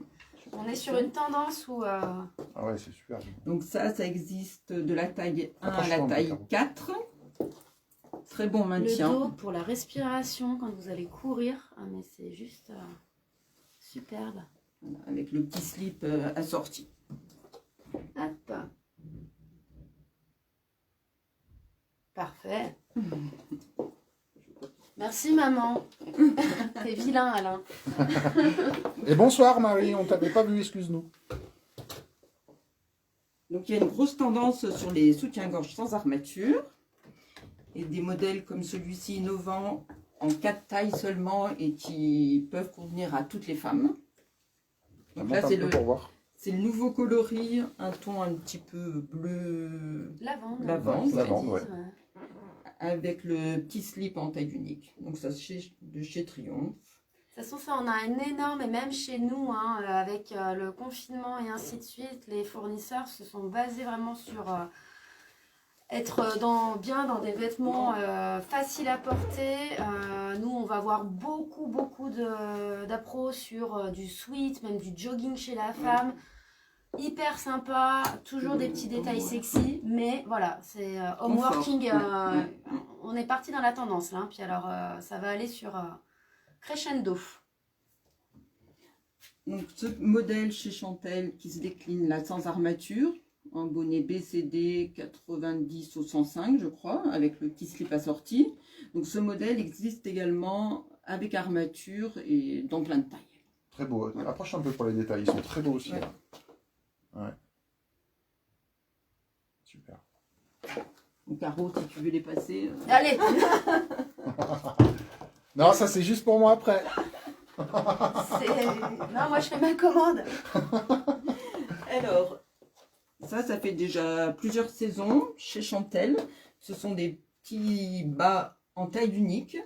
On est sur une tendance où... Ah ouais, c'est super. Donc ça existe de la taille 1 à la Attention, taille Caro. 4. Très bon le maintien. dos pour la respiration quand vous allez courir. Ah mais c'est juste superbe. Voilà, avec le petit slip assorti. Hop. Parfait. Merci maman. T'es vilain Alain. Et bonsoir Marie, on t'avait pas vu, excuse-nous. Donc il y a une grosse tendance sur les soutiens-gorge sans armature. Et des modèles comme celui-ci innovant en 4 tailles seulement et qui peuvent convenir à toutes les femmes. Donc là c'est le nouveau coloris, un ton un petit peu bleu Lavande, ouais. avec le petit slip en taille unique. Donc ça c'est de chez Triomphe. De toute façon, ça, on a un énorme, et même chez nous, hein, avec le confinement et ainsi de suite, les fournisseurs se sont basés vraiment sur être bien dans des vêtements faciles à porter. Nous, on va voir beaucoup d'appros sur du sweat, même du jogging chez la femme. Hyper sympa, toujours des petits détails sexy, mais voilà, c'est home working. On est parti dans la tendance là, puis alors ça va aller sur crescendo. Donc ce modèle chez Chantel qui se décline là sans armature, en bonnet BCD 90 au 105 je crois, avec le petit slip assorti. Donc ce modèle existe également avec armature et dans plein de tailles. Très beau, approche un peu pour les détails, ils sont très beaux aussi. Ouais. Là. Ouais. Super. Donc Caro, si tu veux les passer. Allez. Non, ça c'est juste pour moi après. Non, moi je fais ma commande. Alors, ça fait déjà plusieurs saisons chez Chantel. Ce sont des petits bas en taille unique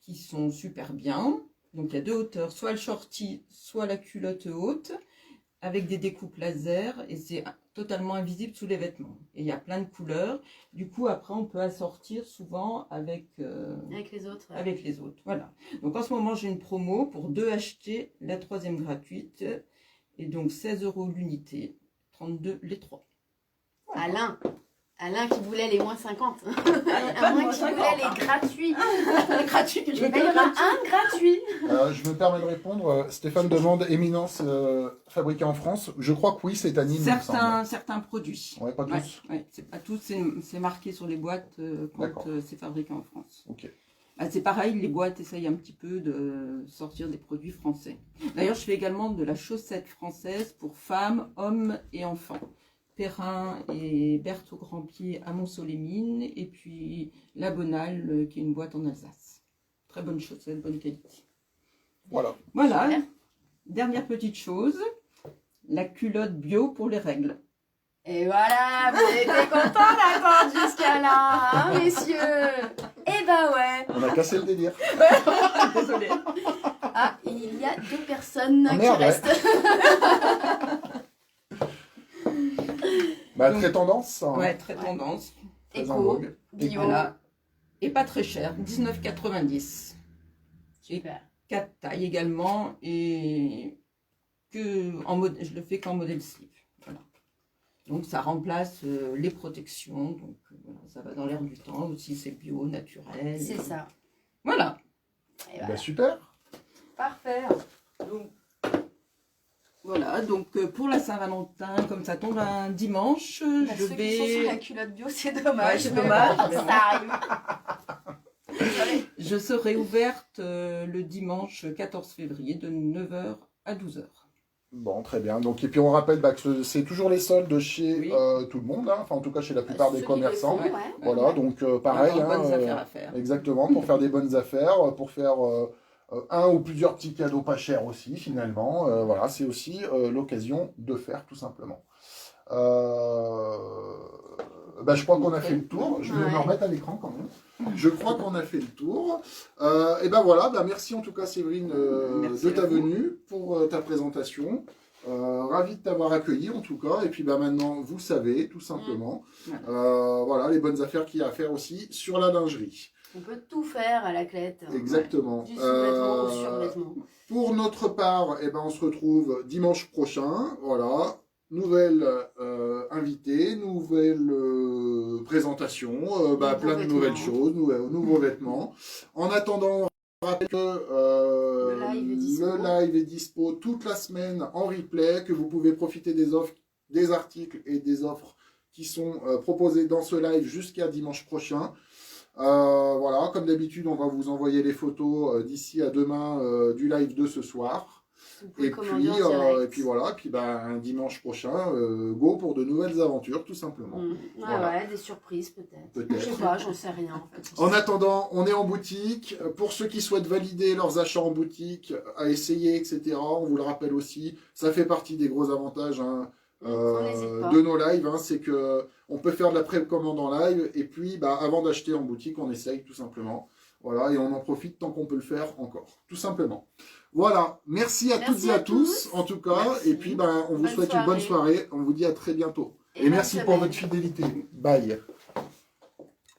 qui sont super bien. Donc il y a 2 hauteurs, soit le shorty, soit la culotte haute, avec des découpes laser et c'est totalement invisible sous les vêtements. Et il y a plein de couleurs. Du coup, après, on peut assortir souvent avec les autres. Ouais. Avec les autres. Voilà. Donc en ce moment, j'ai une promo pour 2 achetés, la 3e gratuite. Et donc 16 € l'unité, 32 les 3. Voilà. Alain qui voulait les moins 50. Alain qui voulait les gratuits. Gratuit, Il y en a un gratuit. Je me permets de répondre. Stéphane demande éminence fabriquée en France. Je crois que oui, c'est à Nîmes. Certains produits. Ouais, pas tous. Ouais, c'est pas tous, c'est marqué sur les boîtes quand c'est fabriqué en France. Ok. C'est pareil, les boîtes essayent un petit peu de sortir des produits français. D'ailleurs, je fais également de la chaussette française pour femmes, hommes et enfants. Perrin et Berthe au Grand Pied à Mont-Solémine, et puis La Bonale, qui est une boîte en Alsace. Très bonne chaussette, bonne qualité. Voilà. Voilà. Dernière petite chose, la culotte bio pour les règles. Et voilà, vous avez été contents d'attendre jusqu'à là, hein, messieurs. Eh ben ouais. On a cassé le délire. Désolée. Ah, il y a 2 personnes qui merde, restent. Bah, très tendance. Hein. Ouais, très tendance. Très en Éco, vogue. bio. Voilà. Et pas très cher, 19,90. Super. 4 tailles également, et je le fais qu'en modèle slip. Voilà. Donc ça remplace les protections, donc voilà, ça va dans l'air du temps aussi, c'est bio, naturel. C'est ça. Voilà. Et Bah, voilà. super. Parfait. Donc, voilà, donc pour la Saint-Valentin, comme ça tombe un dimanche, je Ceux qui sont sur la vais... culotte bio, c'est dommage. Ouais, c'est mais dommage. bon, ça arrive. Je serai ouverte le dimanche 14 février de 9h à 12h. Bon, très bien. Donc, et puis on rappelle que c'est toujours les soldes chez tout le monde, hein. Enfin en tout cas chez la plupart des commerçants. Ouais. Voilà, donc pareil. Bonnes affaires à faire. Exactement, pour faire des bonnes affaires, pour faire un ou plusieurs petits cadeaux pas chers aussi finalement. Voilà, c'est aussi l'occasion de faire tout simplement. Je crois qu'on a fait le tour. Je vais me remettre à l'écran quand même. Je crois qu'on a fait le tour. Et ben voilà, merci en tout cas Séverine de ta venue pour ta présentation. Ravi de t'avoir accueilli en tout cas. Et puis maintenant, vous savez tout simplement. Voilà, les bonnes affaires qu'il y a à faire aussi sur la lingerie. On peut tout faire à la clette. Exactement. Du sous-vêtement au survêtement. Pour notre part, on se retrouve dimanche prochain. Voilà. Nouvelle invitée, nouvelle présentation, plein de nouvelles choses, nouveaux vêtements. En attendant, rappelle que le live est dispo toute la semaine en replay, que vous pouvez profiter des offres, des articles et des offres qui sont proposés dans ce live jusqu'à dimanche prochain. Voilà, comme d'habitude, on va vous envoyer les photos d'ici à demain du live de ce soir. Et puis voilà, et puis un dimanche prochain, go pour de nouvelles aventures, tout simplement. Voilà. Ouais, des surprises peut-être. Je sais pas, j'en sais rien en fait. En attendant, on est en boutique. Pour ceux qui souhaitent valider leurs achats en boutique, à essayer, etc., on vous le rappelle aussi, ça fait partie des gros avantages de nos lives, c'est que on peut faire de la précommande en live, et puis avant d'acheter en boutique, on essaye tout simplement. Voilà, et on en profite tant qu'on peut le faire encore, tout simplement. Voilà, merci à toutes et à tous, en tout cas, merci. Et puis on vous souhaite une bonne soirée, on vous dit à très bientôt. Et merci pour votre fidélité. Bye.